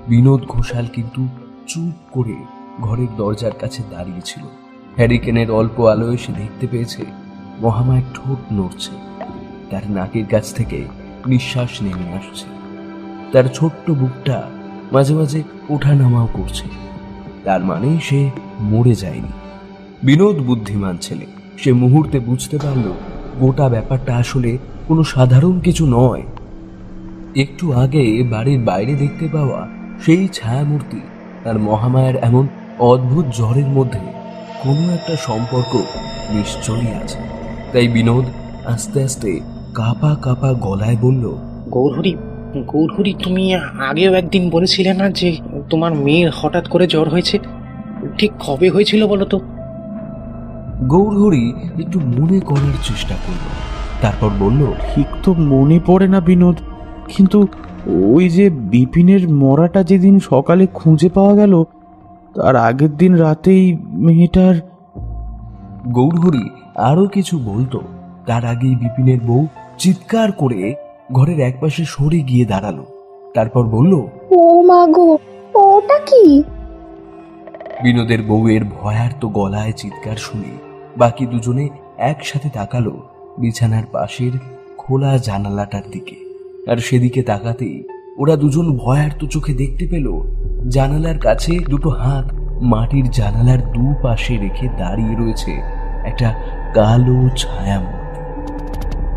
বিনোদ ঘোষাল কিন্তু চুপ করে ঘরের দরজার কাছে দাঁড়িয়েছিল। হ্যারিকেনের অল্প আলোয় সে দেখতে পেয়েছে মহামায়ের ঠোঁট নড়ছে, তার নাকের কাছ থেকে নিঃশ্বাস নেমে আসছে, তার ছোট্ট বুকটা মাঝে মাঝে ওঠানামাও করছে। তার মানে সে মরে যায়নি। বিনোদ বুদ্ধিমান ছেলে, সে মুহূর্তে বুঝতে পারল গোটা ব্যাপারটা আসলে কোনো সাধারণ কিছু নয়। একটু আগে বাড়ির বাইরে দেখতে পাওয়া সেই ছায়ামূর্তি আর মহামায়ার এমন অদ্ভুত জ্বরের মধ্যে কোনো একটা সম্পর্ক নিশ্চয়ই আছে। তাই বিনোদ আস্তে আস্তে কাঁপা কাঁপা গলায় বলল, গৌরহরি, তুমি আগেও একদিন বলেছিলে না যে তোমার মেয়ের হঠাৎ করে জ্বর হয়েছে? ঠিক কবে হয়েছিল বলো তো? গৌরহরি একটু মনে করার চেষ্টা করল, তারপর বলল, ঠিক তো মনে পড়ে না বিনোদ, কিন্তু ওই যে বিপিনের মরাটা যেদিন সকালে খুঁজে পাওয়া গেল তার আগের দিন রাতেই মেয়েটার। গৌরহরি আরো কিছু বলতো তার আগেই বিপিনের বউ চিৎকার করে ঘরের একপাশে সরে গিয়ে দাঁড়ালো। তারপর বলল, ও মা গো, ওটা কি? বিনোদের বউয়ের ভয়ার্ত গলায় চিৎকার শুনে বাকি দুজনে একসাথে তাকালো বিছানার পাশের খোলা জানালাটার দিকে। আর সেদিকে তাকাতেই ওরা দুজন ভয়ার্ত চোখে দেখতে পেল জানালার কাছে দুটো হাত মাটির জানালার দুপাশে রেখে দাঁড়িয়ে রয়েছে একটা কালো ছায়ামূর্তি।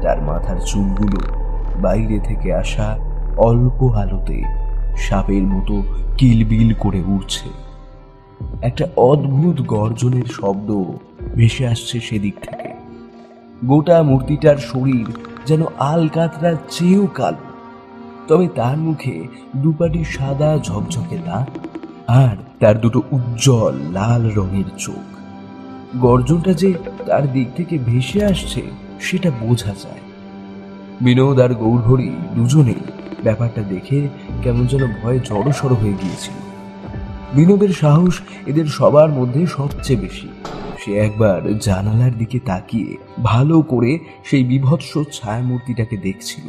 তার মাথার চুলগুলো বাইরে থেকে আসা অল্প আলোতে সাপের মতো কিলবিল করে উঠছে। একটা অদ্ভুত গর্জনের শব্দ ভেসে আসছে সেদিক থেকে। গোটা মূর্তিটার শরীর যেন আলকাতরার চেয়েও কালো, তবে তার মুখে দুপাটি সাদা ঝকঝকে দাঁত আর তার দুটো উজ্জ্বল লাল রঙের চোখ। গর্জনটা যে তার দিক থেকে ভেসে আসছে সেটা বোঝা যায়। বিনোদ আর গৌরহরি দুজনেই ব্যাপারটা দেখে কেমন যেন ভয়ে জড়সড় হয়ে গিয়েছিল। বিনোদের সাহস এদের সবার মধ্যে সবচেয়ে বেশি। সে একবার জানালার দিকে তাকিয়ে ভালো করে সেই বিভৎস ছায়ামূর্তিটাকে দেখছিল।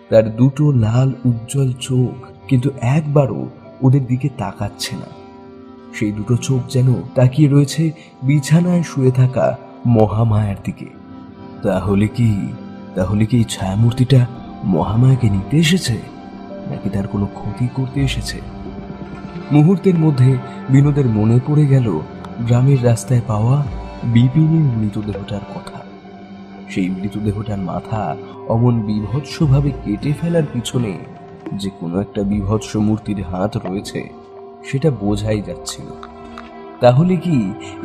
তার দুটো লাল উজ্জ্বল চোখ কিন্তু একবারও ওদের দিকে তাকাচ্ছে না। সেই দুটো চোখ যেন তাকিয়ে রয়েছে বিছানায় শুয়ে থাকা মহামায়ার দিকে। তাহলে কি এই ছায়ামূর্তিটা মহামায়াকে নিতে এসেছে, নাকি তার কোনো ক্ষতি করতে এসেছে? মুহূর্তের মধ্যে বিনোদের মনে পড়ে গেল গ্রামের রাস্তায় পাওয়া বিপিনের মৃতদেহটার কথা। সেই মৃতদেহটার মাথা অমন বিভৎসভাবে কেটে ফেলার পিছনে যে কোনো একটা বিভৎস মূর্তির হাত রয়েছে সেটা বোঝাই যাচ্ছিল। তাহলে কি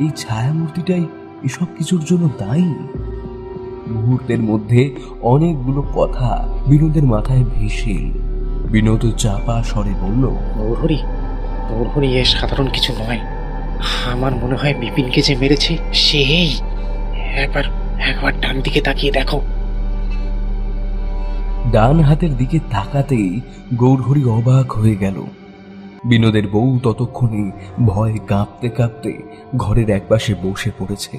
এই ছায়ামূর্তিটাই এসব কিছুর জন্য দায়ী? মুহূর্তের মধ্যে অনেকগুলো কথা বিনোদের মাথায় ভেসে এল। বিনোদ চাপা স্বরে বলল, গৌরহরি, এ সাধারণ কিছু নয়। আমার মনে হয় বিপিনকে যে মেরেছে সেই। একবার ডান দিকে তাকিয়ে দেখো। ডান হাতের দিকে তাকাতেই গৌরহরি অবাক হয়ে গেল। বিনোদের বউ ততক্ষণে ভয়ে কাঁপতে কাঁপতে ঘরের একপাশে বসে পড়েছে।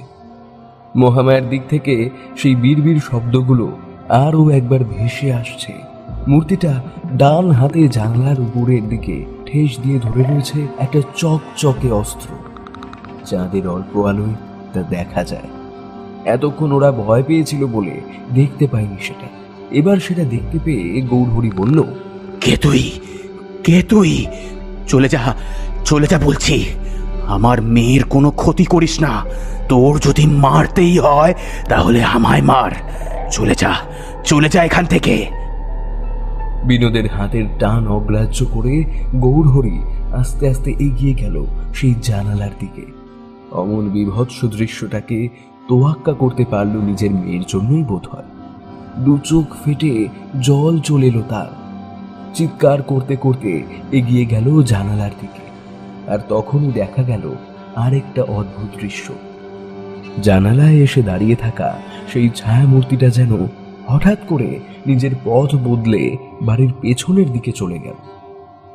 মহামায়ার দিক থেকে সেই বিড়বিড় শব্দগুলো আরও একবার ভেসে আসছে। মূর্তিটা ডান হাতে জানলার উপরের দিকে ঠেস দিয়ে ধরে রয়েছে একটা চকচকে অস্ত্র। চাঁদের অল্প আলোয় তা দেখা যায়। এতক্ষণ ওরা ভয় পেয়েছিল বলে দেখতে পায়নি সেটা। এবার সেটা দেখতে পেয়ে গৌরহরি বলল, কে তুই? চলে যা বলছি। আমার মেয়ের কোনো ক্ষতি করিস না। তোর যদি মারতেই হয় তাহলে আমায় মার। চলে যা এখান থেকে। বিনোদের হাতের টান অগ্রাহ্য করে গৌরহরি আস্তে আস্তে এগিয়ে গেল সেই জানালার দিকে। অমন বিভৎস দৃশ্যটাকে তোয়াক্কা করতে পারল নিজের মেয়ের জন্যই বোধ হয়। দু চোখ ফেটে জল চলে এলো তার। চিৎকার করতে করতে এগিয়ে গেল জানালার দিকে। আর তখনই দেখা গেল আরেকটা অদ্ভুত দৃশ্য। জানালায় এসে দাঁড়িয়ে থাকা সেই ছায়ামূর্তিটা যেন হঠাৎ করে নিজের পথ বদলে বাড়ির পেছনের দিকে চলে গেল।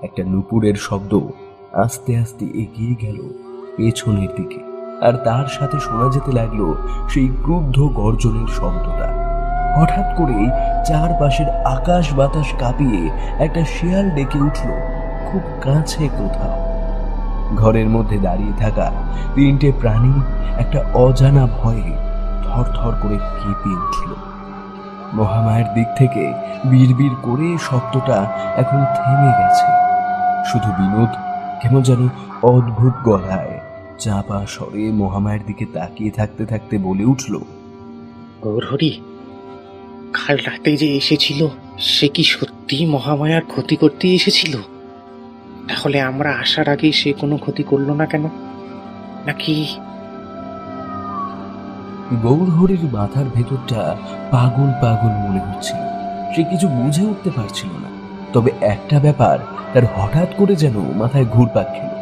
একটা নুপুরের শব্দ আস্তে আস্তে এগিয়ে গেল পেছনের দিকে, আর তার সাথে শোনা যেতে লাগলো সেই ক্রুদ্ধ গর্জনের শব্দটা। হঠাৎ করেই চারপাশের আকাশ বাতাস কাঁপিয়ে একটা শিয়াল ডেকে উঠল খুব কাছে কোথাও। ঘরের মধ্যে দাঁড়িয়ে থাকা তিনটে প্রাণী একটা অজানা ভয়ে থরথর করে কেঁপে উঠল। মহামায়ের দিক থেকে বিড়বিড় করে শব্দটা এখন থেমে গেছে। শুধু বিনোদ কেমন যেন অদ্ভুত গলায় চাপা স্বরে মহামায়ের দিকে তাকিয়ে থাকতে থাকতে বলে উঠল, গৌরহরি, কাল রাতে যে এসেছিল সে কি সত্যি মহামায়ার ক্ষতি করতে এসেছিল? তাহলে আমরা আসার আগে সে কোনো ক্ষতি করলো না কেন? নাকি গৌরহরির মাথার ভেতরটা পাগল পাগল মনে হচ্ছিল। সে কিছু বুঝে উঠতে পারছিল না। তবে একটা ব্যাপার তার হঠাৎ করে যেন মাথায় ঘুরপাক খেল,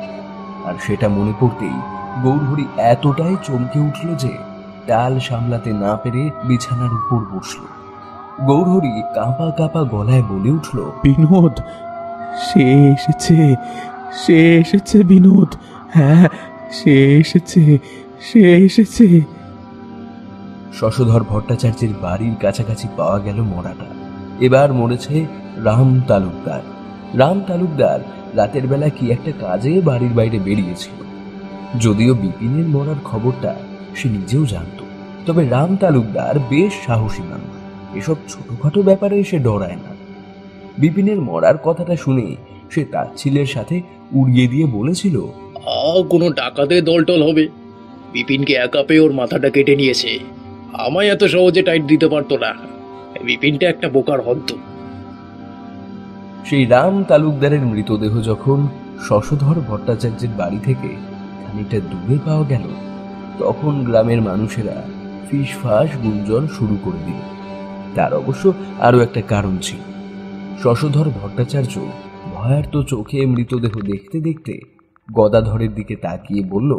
আর সেটা মনে পড়তেই গৌরহরি এতটাই চমকে উঠল যে টাল সামলাতে না পেরে বিছানার উপর বসল। গৌরহরি কাঁপা কাঁপা গলায় বলে উঠল, বিনোদ, সে এসেছে, সে এসেছে বিনোদ, হ্যাঁ সে এসেছে, সে এসেছে। শশধর ভট্টাচার্যের বাড়ির কাছাকাছি পাওয়া গেল মরাটা। এবার মরেছে রাম তালুকদার। রাম তালুকদার রাতের বেলা কি একটা কাজে বাড়ির বাইরে বেরিয়েছিল। যদিও বিপিনের মরার খবরটা সে নিজেও জানত, তবে রাম তালুকদার বেশ সাহসী মানুষ। এসব ছোটখাটো ব্যাপারে সে ডরায় না। বিপিনের মরার কথাটা শুনে সে তাচ্ছিলের সাথে উড়িয়ে দিয়ে বলেছিল, কোনো ডাকাতের দলটল হবে, বিপিনকে একা পেয়ে ওর মাথাটা কেটে নিয়েছে। আমায় এত সহজে টাইট দিতে পারতো না। বিপিনটা একটা বোকার হদ্দ। সেই রাম তালুকদারের মৃতদেহ যখন শশধর ভট্টাচার্যের বাড়ি থেকে খানিকটা দূরে পাওয়া গেল, তখন গ্রামের মানুষেরা ফিসফাস গুঞ্জন শুরু করে দিল। তার অবশ্য আরো একটা কারণ ছিল। শশধর ভট্টাচার্য ভয়ার্ত চোখে মৃতদেহ দেখতে দেখতে গদাধরের দিকে তাকিয়ে বলল,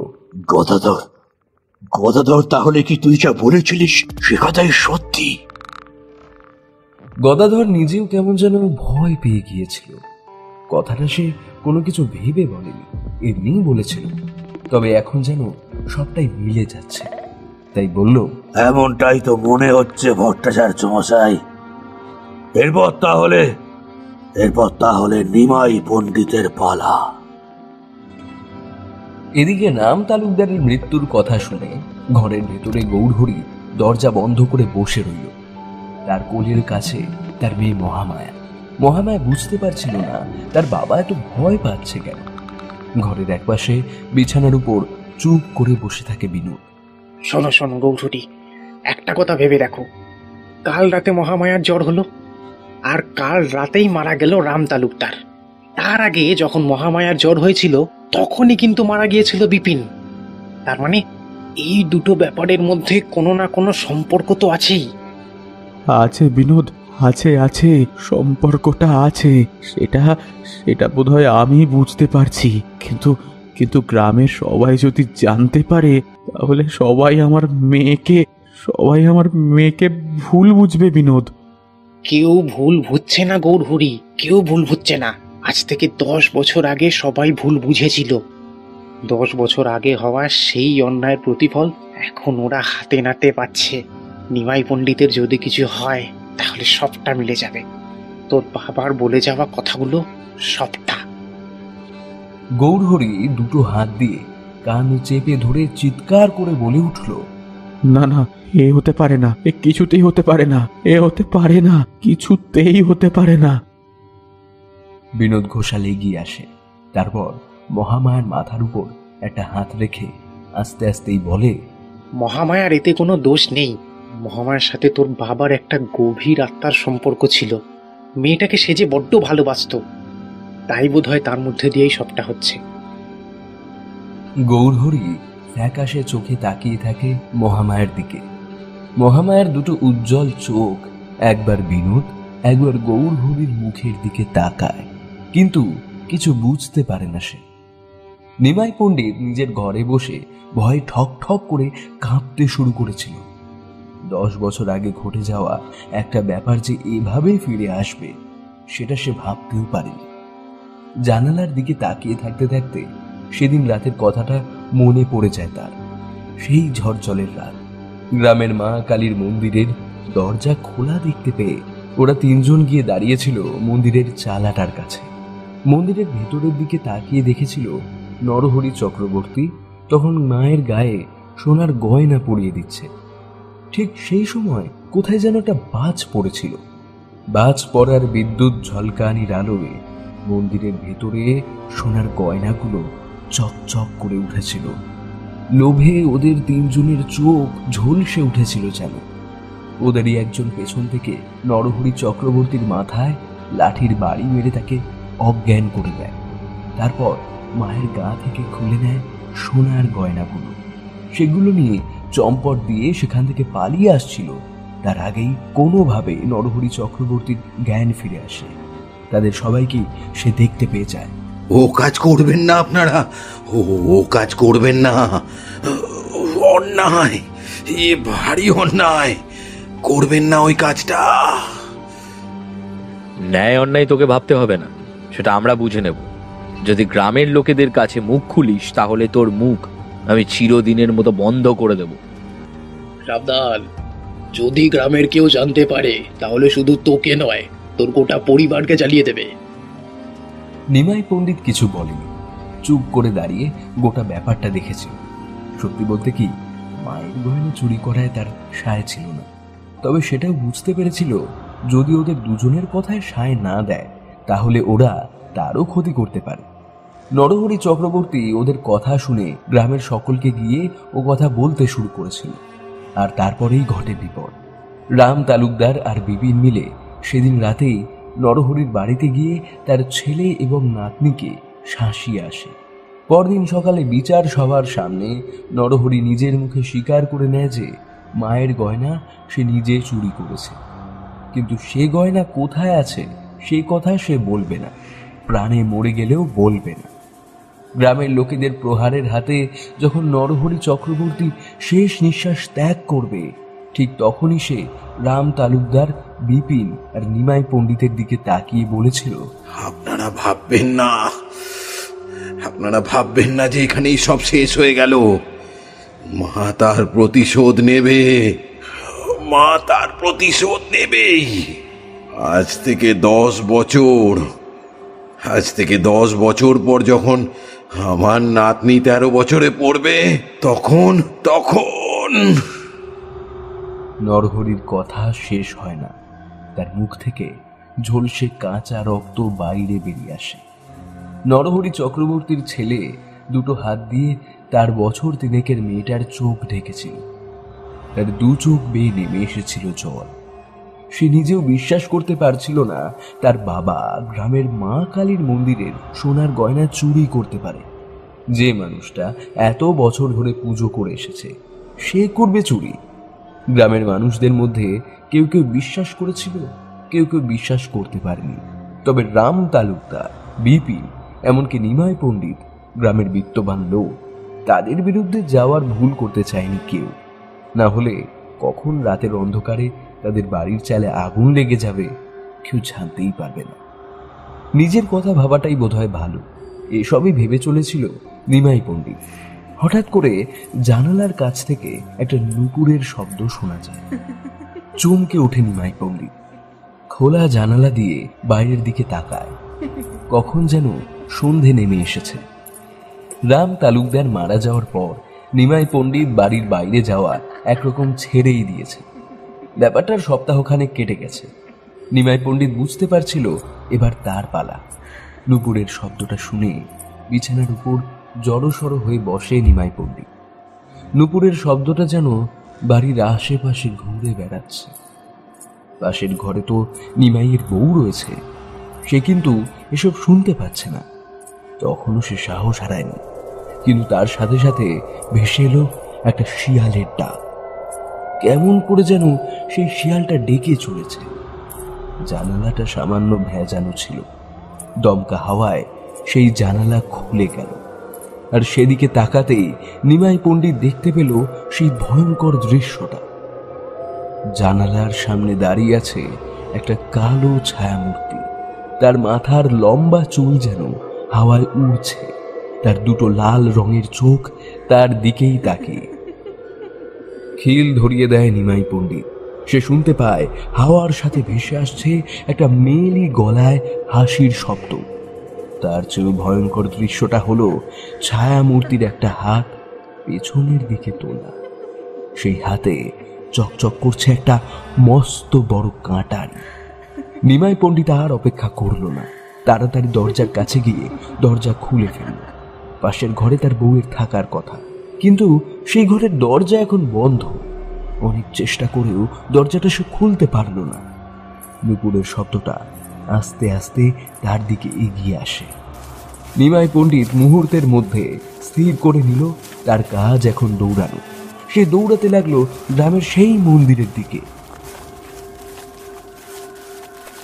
গদাধর, গদাধর, তাহলে কি তুই যা বলেছিলিস সে কথাই সত্যি? গদাধর নিজেও কেমন যেন ভয় পেয়ে গিয়েছিল। কথাটা সে কোনো কিছু ভেবে বলেনি, এমনিই বলেছিল। তবে এখন যেন সবটাই মিলে যাচ্ছে, তাই বলল, এমনটাই তো মনে হচ্ছে ভট্টাচার্য মশাই। এরপর তাহলে নিমাই পণ্ডিতের পালা। এদিকে রাম তালুকদারের মৃত্যুর কথা শুনে ঘরের ভেতরে গৌরহরি দরজা বন্ধ করে বসে রইল। তার কোলের কাছে তার মেয়ে মহামায়া। মহামায়া বুঝতে পারছিল না তার বাবা এত ভয় পাচ্ছে কেন। ঘরের একপাশে বিছানার উপর চুপ করে বসে থাকে বিনোদ। শোনো শোনো গৌরহরি, একটা কথা ভেবে দেখো। কাল রাতে মহামায়ার জ্বর হলো, আর কাল রাতেই মারা গেল রাম তালুকদার। তার আগে যখন মহামায়ার জ্বর হয়েছিল তখনই কিন্তু মারা গিয়েছিল বিপিন। তার মানে এই দুটো ব্যাপারের মধ্যে কোনো না কোনো সম্পর্ক তো আছেই। আছে বিনোদ, আছে আছে, সম্পর্কটা আছে। সেটা বোধহয় আমি বুঝতে পারছি, কিন্তু কিন্তু গ্রামের সবাই যদি জানতে পারে তাহলে সবাই আমার মেয়েকে ভুল বুঝবে বিনোদ। কেউ ভুল বুঝছে না গৌরহরি, কেউ ভুল বুঝছে না। আজ থেকে 10 বছর আগে সবাই ভুল বুঝেছিল। 10 বছর আগে হওয়া সেই অন্যায়ের প্রতিফল এখন ওরা হাতে নাতে পাচ্ছে। নিমাই পণ্ডিতের যদি কিছু হয় তাহলে সবটা মিলে যাবে। তোর বাবার বলে যাওয়া কথাগুলো সবটা। গৌরহরি দুটো হাত দিয়ে কান চেপে ধরে চিৎকার করে বলে উঠল, না না, এ হতে পারে না, এ কিছুতেই হতে পারে না, এ হতে পারে না, কিছুতেই হতে পারে না। বিনোদ ঘোষাল এগিয়ে আসে। তারপর মহামায়ার মাথার উপর একটা হাত রেখে আস্তে আস্তেই বলে, মহামায়ার এতে কোনো দোষ নেই। মহামায়ার সাথে তোর বাবার একটা গভীর আত্মার সম্পর্ক ছিল। মেয়েটাকে সে যে বড্ড ভালোবাসত, তাই বোধ হয় তার মধ্যে দিয়েই সবটা হচ্ছে। গৌরহরি ফ্যাকাশে চোখে তাকিয়ে থাকে মহামায়ার দিকে। মহামায়ার দুটো উজ্জ্বল চোখ একবার বিনোদ একবার গৌরহরির মুখের দিকে তাকায়, কিন্তু কিছু বুঝতে পারে না সে। নিমাই পণ্ডিত নিজের ঘরে বসে ভয়ে ঠক ঠক করে কাঁপতে শুরু করেছিল। 10 বছর আগে ঘটে যাওয়া একটা ব্যাপার যে এভাবেই ফিরে আসবে সেটা সে ভাবতেও পারেনি। জানালার দিকে তাকিয়ে থাকতে থাকতে সেদিন রাতের কথাটা মনে পড়ে যায় তার। সেই ঝড়জলের রাত, গ্রামের মা কালীর মন্দিরের দরজা খোলা দেখতে পেয়ে ওরা 3 জন গিয়ে দাঁড়িয়েছিল মন্দিরের চালাটার কাছে। মন্দিরের ভেতরের দিকে তাকিয়ে দেখেছিল নরহরি চক্রবর্তী তখন মায়ের গায়ে সোনার গয়না পরিয়ে দিচ্ছে। ঠিক সেই সময় কোথায় যেন একটা বাজ পড়েছিল। বাজ পড়ার বিদ্যুৎ ঝলকানির আলোয় মন্দিরের ভেতরে সোনার গয়নাগুলো চকচক করে উঠেছিল। লোভে ওদের 3 জনের চোখ ঝলসে উঠেছিল যেন। ওদেরই একজন পেছন থেকে নরহরি চক্রবর্তীর মাথায় লাঠির বাড়ি মেরে তাকে অজ্ঞান করে দেয়। তারপর মায়ের গা থেকে খুলে নেয় সোনার গয়নাগুলো। সেগুলো নিয়ে চম্পট দিয়ে সেখান থেকে পালিয়ে আসছিল। তার আগেই কোনোভাবে নরহরি চক্রবর্তীর জ্ঞান ফিরে আসে। তাদের সবাইকে সে দেখতে পেয়ে যায়। ও কাজ করবেন না আপনারা, ও কাজ করবেন না, অন্যায়, এ ভারী অন্যায়, করবেন না ওই কাজটা। ন্যায় অন্যায় তোকে ভাবতে হবে না, সেটা আমরা বুঝে নেব। যদি গ্রামের লোকেদের কাছে মুখ খুলিস তাহলে তোর মুখ আমি চিরদিনের মতো বন্ধ করে দেব। সাবধান, যদি গ্রামের কেউ জানতে পারে তাহলে শুধু তোকে নয়, তোর গোটা পরিবারকে জ্বালিয়ে দেবে। নিমাই পণ্ডিত কিছু বলেনি, চুপ করে দাঁড়িয়ে গোটা ব্যাপারটা দেখেছিল। সত্যি বলতে কি, মায়ের গয়না চুরি করায় তার সায় ছিল না, তবে সেটাও বুঝতে পেরেছিল যদি ওদের দুজনের কথায় সায় না দেয় তাহলে ওরা তারও ক্ষতি করতে পারে। নরহরি চক্রবর্তী ওদের কথা শুনে গ্রামের সকলকে গিয়ে ও কথা বলতে শুরু করেছিল। আর তারপরেই ঘটে বিপদ। রাম তালুকদার আর বিপিন মিলে সেদিন রাতেই নরহরির বাড়িতে গিয়ে তার ছেলে এবং নাতনিকে শাসিয়ে আসে। পরদিন সকালে বিচার সভার সামনে নরহরি নিজের মুখে স্বীকার করে নেয় যে মায়ের গয়না সে নিজে চুরি করেছে, কিন্তু সে গয়না কোথায় আছে সে কথা সে বলবে না, প্রাণে মরে গেলেও বলবে না। গ্রামের লোকেদের প্রহারের হাতে যখন নরহরি চক্রবর্তী শেষ নিঃশ্বাস ত্যাগ করবে, ঠিক তখনই সে রাম তালুকদার, বিপিন আর নিমাই পণ্ডিতের দিকে তাকিয়ে বলেছিল, আপনারা ভাববেন না যে এখানেই সব শেষ হয়ে গেল। মা তার প্রতিশোধ নেবেই। আজ থেকে 10 বছর পর যখন আমার নাতনি 13 বছরে পড়বে তখন নরহরির কথা শেষ হয় না, তার মুখ থেকে ঝলসে কাঁচা রক্ত বাইরে বেরিয়ে আসে। নরহরি চক্রবর্তীর ছেলে দুটো হাত দিয়ে তার বছর 3 মেয়েটার চোখ ঢেকেছিল। তার 2 চোখ বেয়ে নেমে এসেছিল জল। সে নিজেও বিশ্বাস করতে পারছিল না তার বাবা গ্রামের মা কালীর মন্দিরের সোনার গয়না চুরি করতে পারে। যে মানুষটা এত বছর ধরে পুজো করে এসেছে সে করবে চুরি। গ্রামের মানুষদের মধ্যে কেউ কেউ বিশ্বাস করেছিল, কেউ কেউ বিশ্বাস করতে পারেনি। তবে রাম তালুকদার, বিপিন, এমনকি নিমাই পণ্ডিত, গ্রামের বিত্তবান লোক, তাদের বিরুদ্ধে যাওয়ার ভুল করতে চায়নি কেউ। না হলে কখন রাতের অন্ধকারে তাদের বাড়ির চালে আগুন লেগে যাবে কেউ জানতেই পারবে না। নিজের কথা ভাবাটাই বোধহয় ভালো, এসবই ভেবে চলেছিল নিমাই পণ্ডিত। হঠাৎ করে জানালার কাছ থেকে একটা নুপুরের শব্দ শোনা যায়। চমকে ওঠে নিমাই পণ্ডিত। খোলা জানালা দিয়ে বাইরের দিকে তাকায়। কখন যেন সন্ধে নেমে এসেছে। রাম তালুকদার মারা যাওয়ার পর নিমাই পণ্ডিত বাড়ির বাইরে যাওয়া একরকম ছেড়েই দিয়েছে। ব্যাপারটার সপ্তাহখানেক কেটে গেছে। নিমাই পণ্ডিত বুঝতে পারছিল এবার তার পালা। নুপুরের শব্দটা শুনে বিছানার উপর জড়সড় হয়ে বসে নিমাই পণ্ডিত। নুপুরের শব্দটা যেন বাড়ির আশেপাশে ঘুরে বেড়াচ্ছে। পাশের ঘরে তো নিমাইয়ের বউ রয়েছে, সে কিন্তু এসব শুনতে পাচ্ছে না। তখনও সে সাহস হারায়নি, কিন্তু তার সাথে সাথে ভেসে এলো একটা শিয়ালের ডাক। কেমন করে যেন সেই শিয়ালটা ডেকে চলেছে। জানালাটা সামান্য ভেজানো ছিল। দমকা হাওয়ায় সেই জানালা খুলে গেল, আর সেদিকে তাকাতেই নিমাই পণ্ডিত দেখতে পেল সেই ভয়ঙ্কর দৃশ্যটা। জানালার সামনে দাঁড়িয়ে আছে একটা কালো ছায়ামূর্তি। তার মাথার লম্বা চুল যেন হাওয়ায় উড়ছে, তার দুটো লাল রঙের চোখ তার দিকেই তাকিয়ে। খিল ধরিয়ে দেয় নিমাই পণ্ডিত। সে শুনতে পায় হাওয়ার সাথে ভেসে আসছে একটা মেয়েলি গলায় হাসির শব্দ। তার চেয়েও ভয়ঙ্কর দৃশ্যটা হলো ছায়ামূর্তির একটা হাত পেছনের দিকে তোলা। সেই হাতে চকচক করছে একটা মস্ত বড় কাঁটারি। নিমাই পণ্ডিত আর অপেক্ষা করল না, তাড়াতাড়ি দরজার কাছে গিয়ে দরজা খুলে ফেলল। পাশের ঘরে তার বউয়ের থাকার কথা, কিন্তু সেই ঘরের দরজা এখন বন্ধ। অনেক চেষ্টা করেও দরজাটা সে খুলতে পারল না। নুপুরের শব্দটা আস্তে আস্তে তার দিকে এগিয়ে আসে। নিমাই পণ্ডিত মুহূর্তের মধ্যে স্থির করে নিল তার কাজ এখন দৌড়ানো। সে দৌড়াতে লাগলো গ্রামের সেই মন্দিরের দিকে।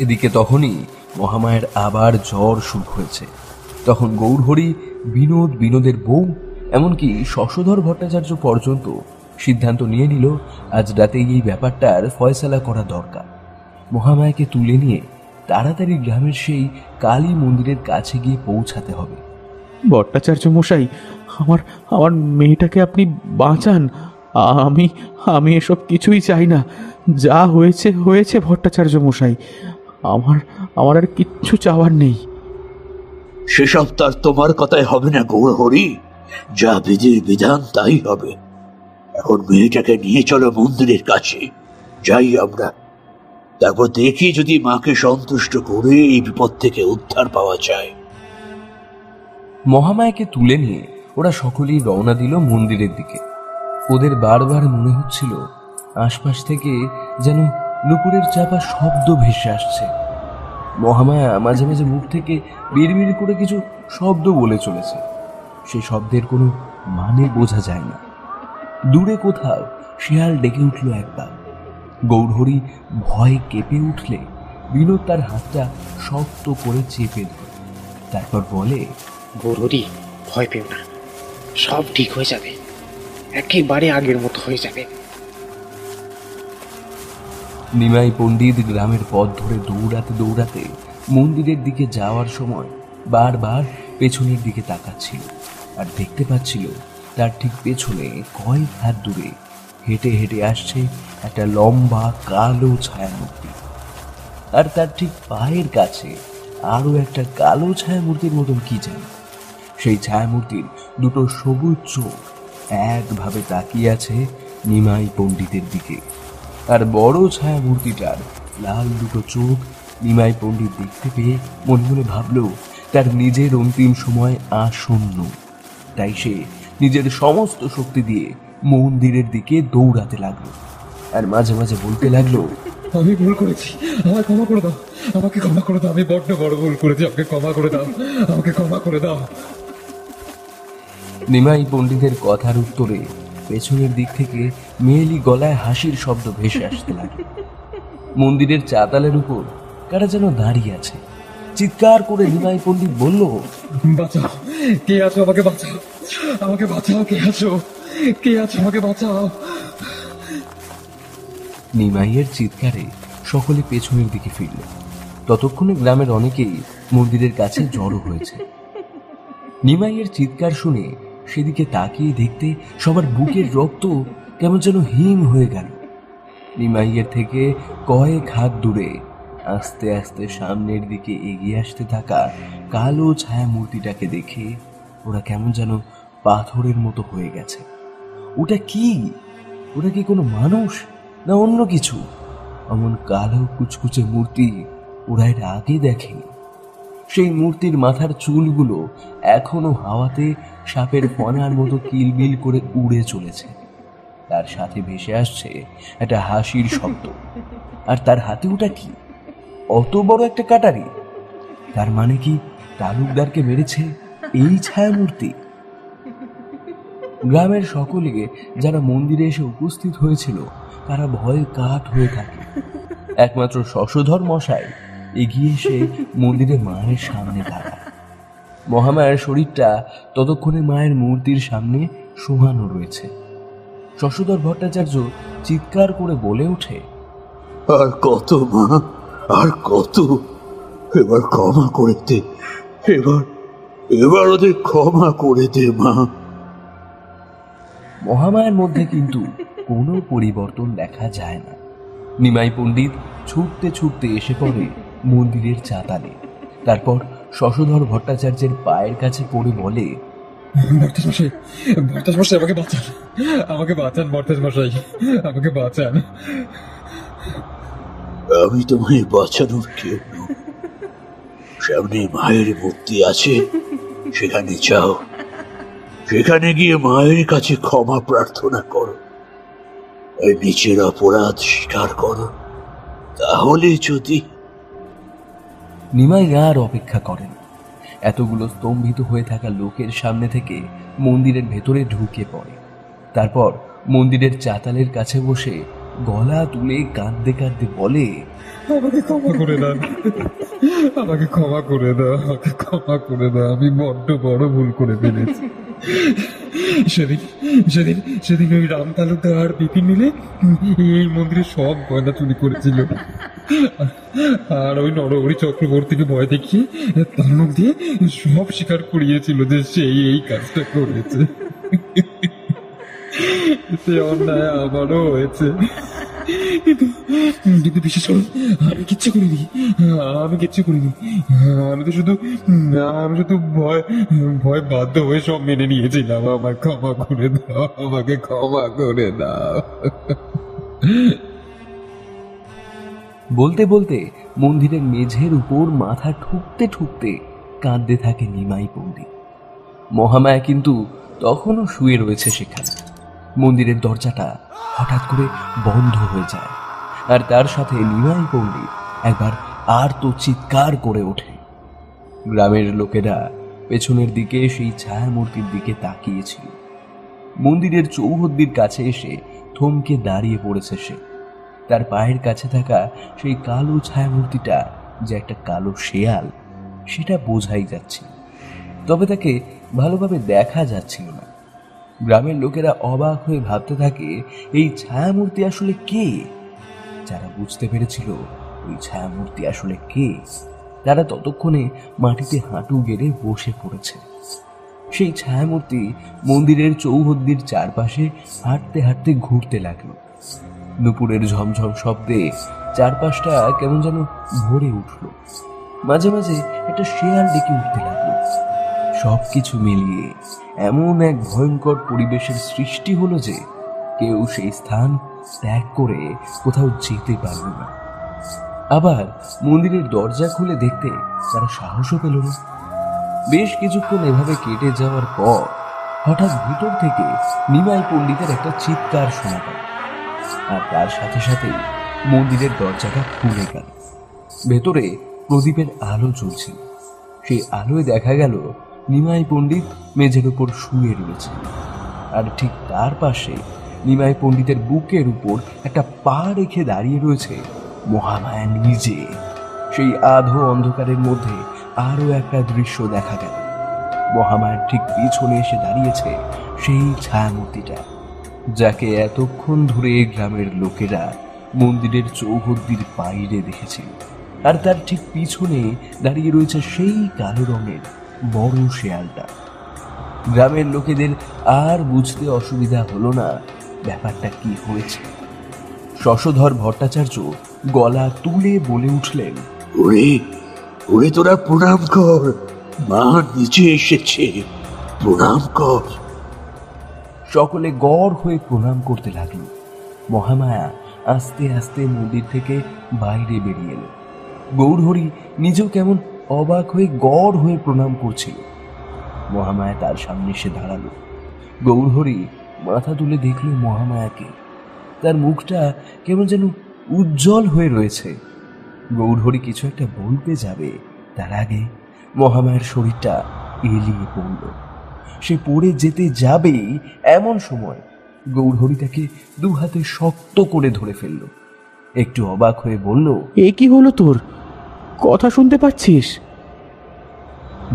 এদিকে তখনই মহামায়ের আবার জ্বর শুরু হয়েছে। তখন গৌরহরি, বিনোদের বউ, এমনকি শশধর ভট্টাচার্য পর্যন্ত সিদ্ধান্ত নিয়ে নিল আজ রাতে এই ব্যাপারটার ফয়সালা করা দরকার। মহামায়াকে তুলে নিয়ে তাড়াতাড়ি গ্রামের সেই কালী মন্দিরের কাছে গিয়ে পৌঁছাতে হবে। ভট্টাচার্য মশাই, আমার আমার মেয়েটাকে আপনি বাঁচান। আমি আমি এসব কিছুই চাই না। যা হয়েছে হয়েছে ভট্টাচার্য মশাই। আমার আর কিচ্ছু চাওয়ার নেই। সেসব তার তোমার কথায় হবে না গৌরহরি। যা বিধির বিধান তাই হবে। এখন মেয়েটাকে নিয়ে চলো মন্দিরের কাছে যাই আমরা। তারপর দেখি যদি মাকে সন্তুষ্ট করে এই বিপদ থেকে উদ্ধার পাওয়া যায়। মহামায়াকে তুলে নিয়ে ওরা সকলেই রওনা দিল মন্দিরের দিকে। ওদের বারবার মনে হচ্ছিল আশপাশ থেকে যেন নুপুরের চাপা শব্দ ভেসে আসছে। মহামায়া মাঝে মাঝে মুখ থেকে বিড়বিড় করে কিছু শব্দ বলে চলেছে। সেই শব্দের কোনো মানে বোঝা যায় না। দূরে কোথাও শিয়াল ডেকে উঠল একবার। গৌরহরি ভয়ে কেঁপে উঠলে বিনোদ তার হাতটা শক্ত করে চেপে ধরে। তারপর বলে, গৌরহরি, ভয় পেও না, সব ঠিক হয়ে যাবে, একেবারে আগের মতো হয়ে যাবে। নিমাই পণ্ডিত গ্রামের পথ ধরে দৌড়াতে দৌড়াতে মন্দিরের দিকে যাওয়ার সময় বারবার পেছনের দিকে তাকাচ্ছিল, আর দেখতে পাচ্ছিল তার ঠিক পেছনে কয়েক হাত দূরে হেঁটে হেঁটে আসছে একটা লম্বা কালো ছায়ামূর্তি। আর তার ঠিক পায়ের কাছে আরো একটা কালো ছায়ামূর্তির মতন কি জানি। সেই ছায়ামূর্তির দুটো সবুজ চোখ একভাবে তাকিয়ে আছে নিমাই পণ্ডিতের দিকে। আর বড় ছায়ামূর্তিটার লাল দুটো চোখ নিমাই পণ্ডিত দেখতে পেয়ে মনে মনে ভাবল তার নিজের অন্তিম সময় আসন্ন। তাই সে নিজের সমস্ত শক্তি দিয়ে মন্দিরের দিকে দৌড়াতে লাগলো, আর মাঝে মাঝে বলতে লাগলো, আমি ভুল করেছি, আমাকে ক্ষমা করে দাও, আমাকে ক্ষমা করে দাও, আমি বড্ড বড় ভুল করেছি, আমাকে ক্ষমা করে দাও, আমাকে ক্ষমা করে দাও। নিমাই পণ্ডিতের কথার উত্তরে পেছনের দিক থেকে মেয়েলি গলায় হাসির শব্দ ভেসে আসতে লাগে। মন্দিরের চাতালের উপর কারা যেন দাঁড়িয়ে আছে। চিৎকার করে নিমাই পণ্ডিত বলল, বাঁচাও, কে আছো, আমাকে বাঁচাও, আমাকে বাঁচাও, কে আছো, কে আছো, আমাকে বাঁচাও। নিমাইয়ের চিৎকারে সকলে পেছনের দিকে ফিরল। ততক্ষণে গ্রামের অনেকেই মন্দিরের কাছে জড়ো হয়েছে। নিমাইয়ের চিৎকার শুনে সেদিকে তাকিয়ে দেখতে সবার বুকের রক্ত কেমন যেন হিম হয়ে গেল। নিমাইয়ের থেকে কয়েক হাত দূরে আস্তে আস্তে সামনের দিকে এগিয়ে আসতে থাকা কালো ছায়ামূর্তিটাকে দেখে ওরা কেমন যেন পাথরের মতো হয়ে গেছে। ওটা কি? ওটা কি কোনো মানুষ না অন্য কিছু? এমন কালো কুচকুচে মূর্তি ওরা এর আগে দেখেনি। সেই মূর্তির মাথার চুলগুলো এখনো হাওয়াতে সাপের ফনার মতো কিলবিল করে উড়ে চলেছে। তার সাথে ভেসে আসছে একটা হাসির শব্দ। আর তার হাতে ওটা কি? অত বড় একটা কাটারি। তার মানে কি তালুকদারকে মেরেছে এই ছায়ামূর্তি? গ্রামের সকলে যারা মন্দিরে এসে উপস্থিত হয়েছিল তারা ভয়ে কাঠ হয়ে থাকে। একমাত্র শশধর মশাই এগিয়ে এসে মন্দিরে মায়ের সামনে দাঁড়ায়। মহামায়ার শরীরটা ততক্ষণে মায়ের মূর্তির সামনে শোয়ানো রয়েছে। শশধর ভট্টাচার্য চিৎকার করে বলে ওঠে, আর কত মা, আর কত? এবার ক্ষমা করে দে, এবার ওদের ক্ষমা করে দে মা। মহামায়ার মধ্যে কিন্তু কোনো পরিবর্তন দেখা যায় না। নিমাই পণ্ডিত ছুটতে ছুটতে এসে পড়ে মন্দিরের চাতালে। তারপর শশধর ভট্টাচার্যের পায়ের কাছে পড়ে বলে, ভর্তাস মশাই, আমাকে বাঁচান, আমাকে বাঁচান ভর্তাস মশাই, আমাকে বাঁচান। আমি তোমায় বাঁচানোর কেউ নই। সামনে মায়ের মূর্তি আছে, সেখানে যাও, সেখানে গিয়ে মায়ের কাছে ক্ষমা প্রার্থনা করো, নিজের অপরাধ স্বীকার করো, তাহলে যদি। নিমাই আর অপেক্ষা করেন। এতগুলো স্তম্ভিত হয়ে থাকা লোকের সামনে থেকে মন্দিরের ভেতরে ঢুকে পড়ে। তারপর মন্দিরের চাতালের কাছে বসে গলা তুলে কাঁদতে কাঁদতে বলে, আমাকে ক্ষমা করে দাও, আমাকে ক্ষমা করে দাও, আমাকে ক্ষমা করে দাও। আমি বড্ড বড় ভুল করে ফেলেছি। সেদিন ওই রাম তালুকদার আর বিপিন মিলে এই মন্দিরের সব গয়না চুরি করেছিল, আর ওই নরহরি চক্রবর্তীকে ভয় দেখিয়ে তার মুখ দিয়ে সব স্বীকার করিয়েছিল যে সেই এই কাজটা করেছে। সে অন্যায় আমারও হয়েছে, কিন্তু বিশেষ করে আমি কিচ্ছু করিনি। আমি শুধু ভয় বাধ্য হয়ে সব মেনে নিয়েছিলাম। আমাকে ক্ষমা করে দাও, আমাকে ক্ষমা করে দাও। বলতে বলতে মন্দিরের মেঝের উপর মাথা ঠুকতে ঠুকতে কাঁদতে থাকে নিমাই পণ্ডিত। মহামায়া কিন্তু তখনও শুয়ে রয়েছে সেখানে। মন্দিরের দরজাটা হঠাৎ করে বন্ধ হয়ে যায়, আর তার সাথে নিমাই পণ্ডিত একবার আর তো চিৎকার করে ওঠে। গ্রামের লোকেরা পেছনের দিকে সেই ছায়ামূর্তির দিকে তাকিয়েছিল। মন্দিরের চৌহদ্দির কাছে এসে থমকে দাঁড়িয়ে পড়েছে সে। তার পায়ের কাছে থাকা সেই কালো ছায়ামূর্তিটা যে একটা কালো শেয়াল, সেটা বোঝাই যাচ্ছে, তবে তাকে ভালোভাবে দেখা যাচ্ছিল না। গ্রামের লোকেরা অবাক হয়ে ভাবতে থাকে, এই ছায়ামূর্তি আসলে কে? যারা বুঝতে পেরেছিল ওই ছায়ামূর্তি আসলে কে, তারা ততক্ষণে মাটিতে হাঁটু গেড়ে বসে পড়েছে। সেই ছায়ামূর্তি মন্দিরের চৌহদ্দির চারপাশে হাঁটতে হাঁটতে ঘুরতে লাগলো। দুপুরের ঝমঝম শব্দে চারপাশটা কেমন যেন ভরে উঠল। মাঝে মাঝে একটা শেয়াল ডেকে উঠতে লাগলো। সবকিছু মিলিয়ে এমন এক ভয়ঙ্কর পরিবেশের সৃষ্টি হলো যে কেউ সেই স্থান ত্যাগ করে কোথাও যেতে পারল না। আবার মন্দিরের দরজা খুলে দেখতে তারা সাহসও পেল না। বেশ কিছুক্ষণ এভাবে কেটে যাওয়ার পর হঠাৎ ভিতর থেকে নিমাই পণ্ডিতের একটা চিৎকার শোনা গেল, আর তার সাথে সাথে মন্দিরের দরজাটা খুলে গেল। ভেতরে প্রদীপের আলো জ্বলছিল। সেই আলোয় দেখা গেল নিমাই পণ্ডিত মেঝের উপর শুয়ে রয়েছে, আর ঠিক তার পাশে নিমাই পণ্ডিতের বুকের উপর একটা পা রেখে দাঁড়িয়ে রয়েছে মহামায়া নিজে। সেই আধো অন্ধকারের মধ্যে আরো একটা দৃশ্য দেখা গেল। মহামায়ার ঠিক পিছনে এসে দাঁড়িয়েছে সেই ছায়ামূর্তিটা, যাকে এতক্ষণ ধরে গ্রামের লোকেরা মন্দিরের চৌহদ্দির বাইরে দেখেছিল। আর তার ঠিক পিছনে দাঁড়িয়ে রয়েছে সেই কালো রঙের বড় শেয়ালটা। গ্রামের লোকেদের আর বুঝতে অসুবিধা হলো না ব্যাপারটা কি হয়েছে। শশধর ভট্টাচার্য গলা তুলে বলে উঠলেন, ওরে তোরা প্রণাম কর, মা নিচে এসেছে, প্রণাম কর। সকলে গড় হয়ে প্রণাম করতে লাগলো। মহামায়া আস্তে আস্তে মন্দির থেকে বাইরে বেরিয়ে এলো। গৌরহরি নিজেও কেমন অবাক হয়ে গড় হয়ে প্রণাম করছিল। মহামায়া তার সামনে এসে দাঁড়ালো। গৌরহরি মাথা তুলে দেখল মহামায়াকে। তার মুখটা কেমন যেন উজ্জ্বল হয়ে রয়েছে। গৌরহরি কিছু একটা বলতে যাবে, তার আগে মহামায়ার শরীরটা এলিয়ে পড়ল। সে পড়ে যেতে যাবেই এমন সময় গৌরহরি তাকে দু হাতে শক্ত করে ধরে ফেলল। একটু অবাক হয়ে বলল, এ কি হলো তোর? কথা শুনতে পাচ্ছিস?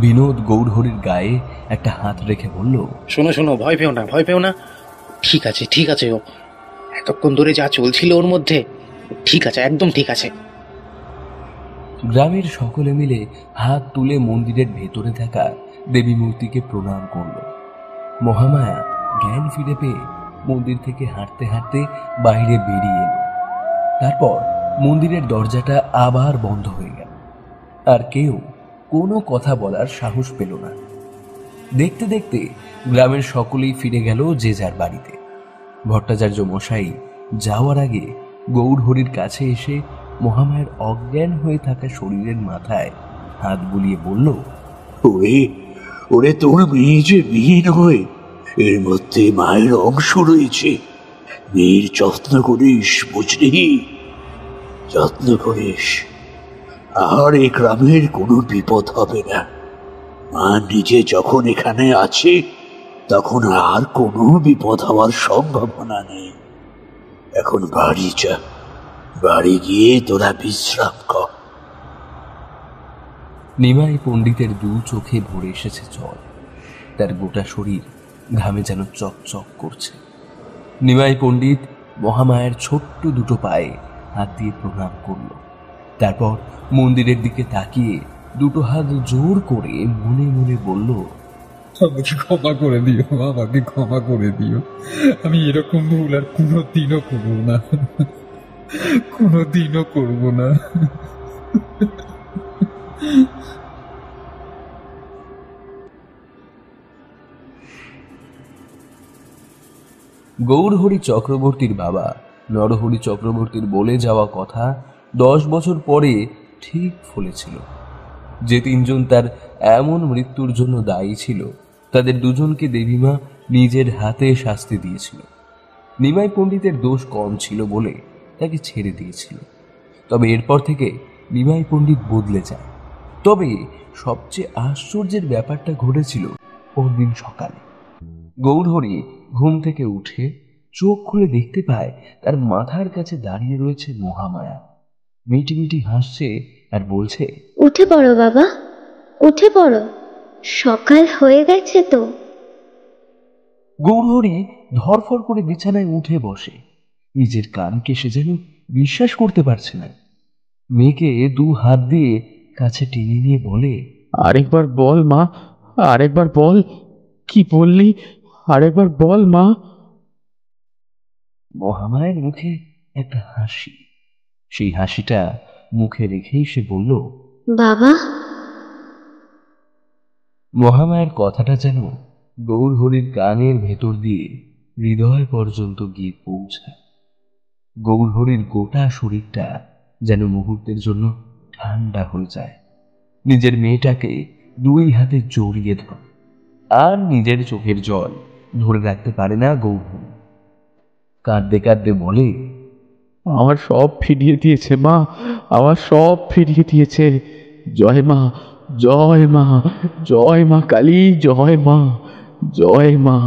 বিনোদ গৌরহরির গায়ে একটা হাত রেখে বলল, শোনো শোনো, ভয় পেও না, ভয় পেও না। ঠিক আছে, ঠিক আছে। ও এতক্ষণ ধরে যা চলছিল ওর মধ্যে, ঠিক আছে, একদম ঠিক আছে। গ্রামের সকলে মিলে হাত তুলে মন্দিরের ভেতরে থাকা দেবী মূর্তিকে প্রণাম করল। মহামায়া জ্ঞান ফিরে পেয়ে মন্দির থেকে হাঁটতে হাঁটতে বাইরে বেরিয়ে এলো। তারপর মন্দিরের দরজাটা আবার বন্ধ হয়ে গেল, আর কেউ কোনো কথা বলার সাহস পেল না। দেখতে দেখতে গ্রামের সকলেই ফিরে গেল যে যার বাড়িতে। ভট্টাচার্য মশাই যাওয়ার আগে গৌরহরির কাছে এসে মহামায়ার অজ্ঞান হয়ে থাকা শরীরের মাথায় হাত বুলিয়ে বলল, ওরে ওরে, তোর মেয়ে যে মেয়ে নয়, এর মধ্যে মায়ের অংশ রয়েছে। মেয়ের যত্ন করিস, বুঝলি? যত্ন করিস, আর এই গ্রামের কোনো বিপদ হবে না। মা নিজে যখন এখানে আছে, তখন আর কোনো বিপদ হওয়ার সম্ভাবনা নেই। এখন বাড়ি যা, বাড়ি গিয়ে তোরা বিশ্রাম কর। নিমাই পণ্ডিতের দু চোখে ভরে এসেছে জল, তার গোটা শরীর ঘামে যেন চকচক করছে। নিমাই পণ্ডিত মহামায়ার ছোট্ট দুটো পায়ে হাত দিয়ে প্রণাম করল। তারপর মন্দিরের দিকে তাকিয়ে দুটো হাত জোর করে মনে মনে বলল, আমাকে ক্ষমা করে দিও, আমাকে ক্ষমা করে দিও। আমি এরকম ভুল আর কোনোদিনও করবো না, কোনোদিনও করবো না। গৌরহরি চক্রবর্তীর বাবা নরহরি চক্রবর্তীর বলে যাওয়া কথা 10 বছর পরে ঠিক ফলেছিল। যে তিনজন তার এমন মৃত্যুর জন্য দায়ী ছিল, তাদের দুজনকে দেবীমা নিজের হাতে শাস্তি দিয়েছিল। নিমাই পণ্ডিতের দোষ কম ছিল বলে তাকে ছেড়ে দিয়েছিল। তবে এরপর থেকে নিমাই পণ্ডিত বদলে যায়। তবে সবচেয়ে আশ্চর্যের ব্যাপারটা ঘটেছিল পরদিন সকালে। গৌরহরি ঘুম থেকে উঠে চোখ খুলে দেখতে পায় তার মাথার কাছে দাঁড়িয়ে রয়েছে মহামায়া। মিটি মিটি হাসছে আর বলছে, উঠে পড়ো বাবা, উঠে পড়ো, সকাল হয়ে গেছে তো। গৌরহরি ধরফর করে বিছানায় উঠে বসে। নিজের কানকে সে যেন বিশ্বাস করতে পারছে না। মেয়েকে দু হাত দিয়ে কাছে টেনে নিয়ে বলে, আরেকবার বল মা, আরেকবার বল, কি বললি? আরেকবার বল মা। মহামায়ের মুখে একটা হাসি। সেই হাসিটা মুখে রেখেই সে বলল, বাবা। মহামায়ের কথাটা যেন গৌরহরির কানের ভেতর দিয়ে হৃদয় পর্যন্ত গিয়ে পৌঁছায়। গৌরহরির গোটা শরীরটা যেন মুহূর্তের জন্য ঠান্ডা হয়ে যায়। নিজের মেয়েটাকে দুই হাতে জড়িয়ে ধরে, আর নিজের চোখের জল ধরে রাখতে পারে না গৌরহরি। কাঁদতে কাঁদতে বলে, আমার সব ফিরিয়ে দিয়েছে মা, আমার সব ফিরিয়ে দিয়েছে। জয় মা, জয় মা, জয় মা কালী, জয় মা, জয় মা।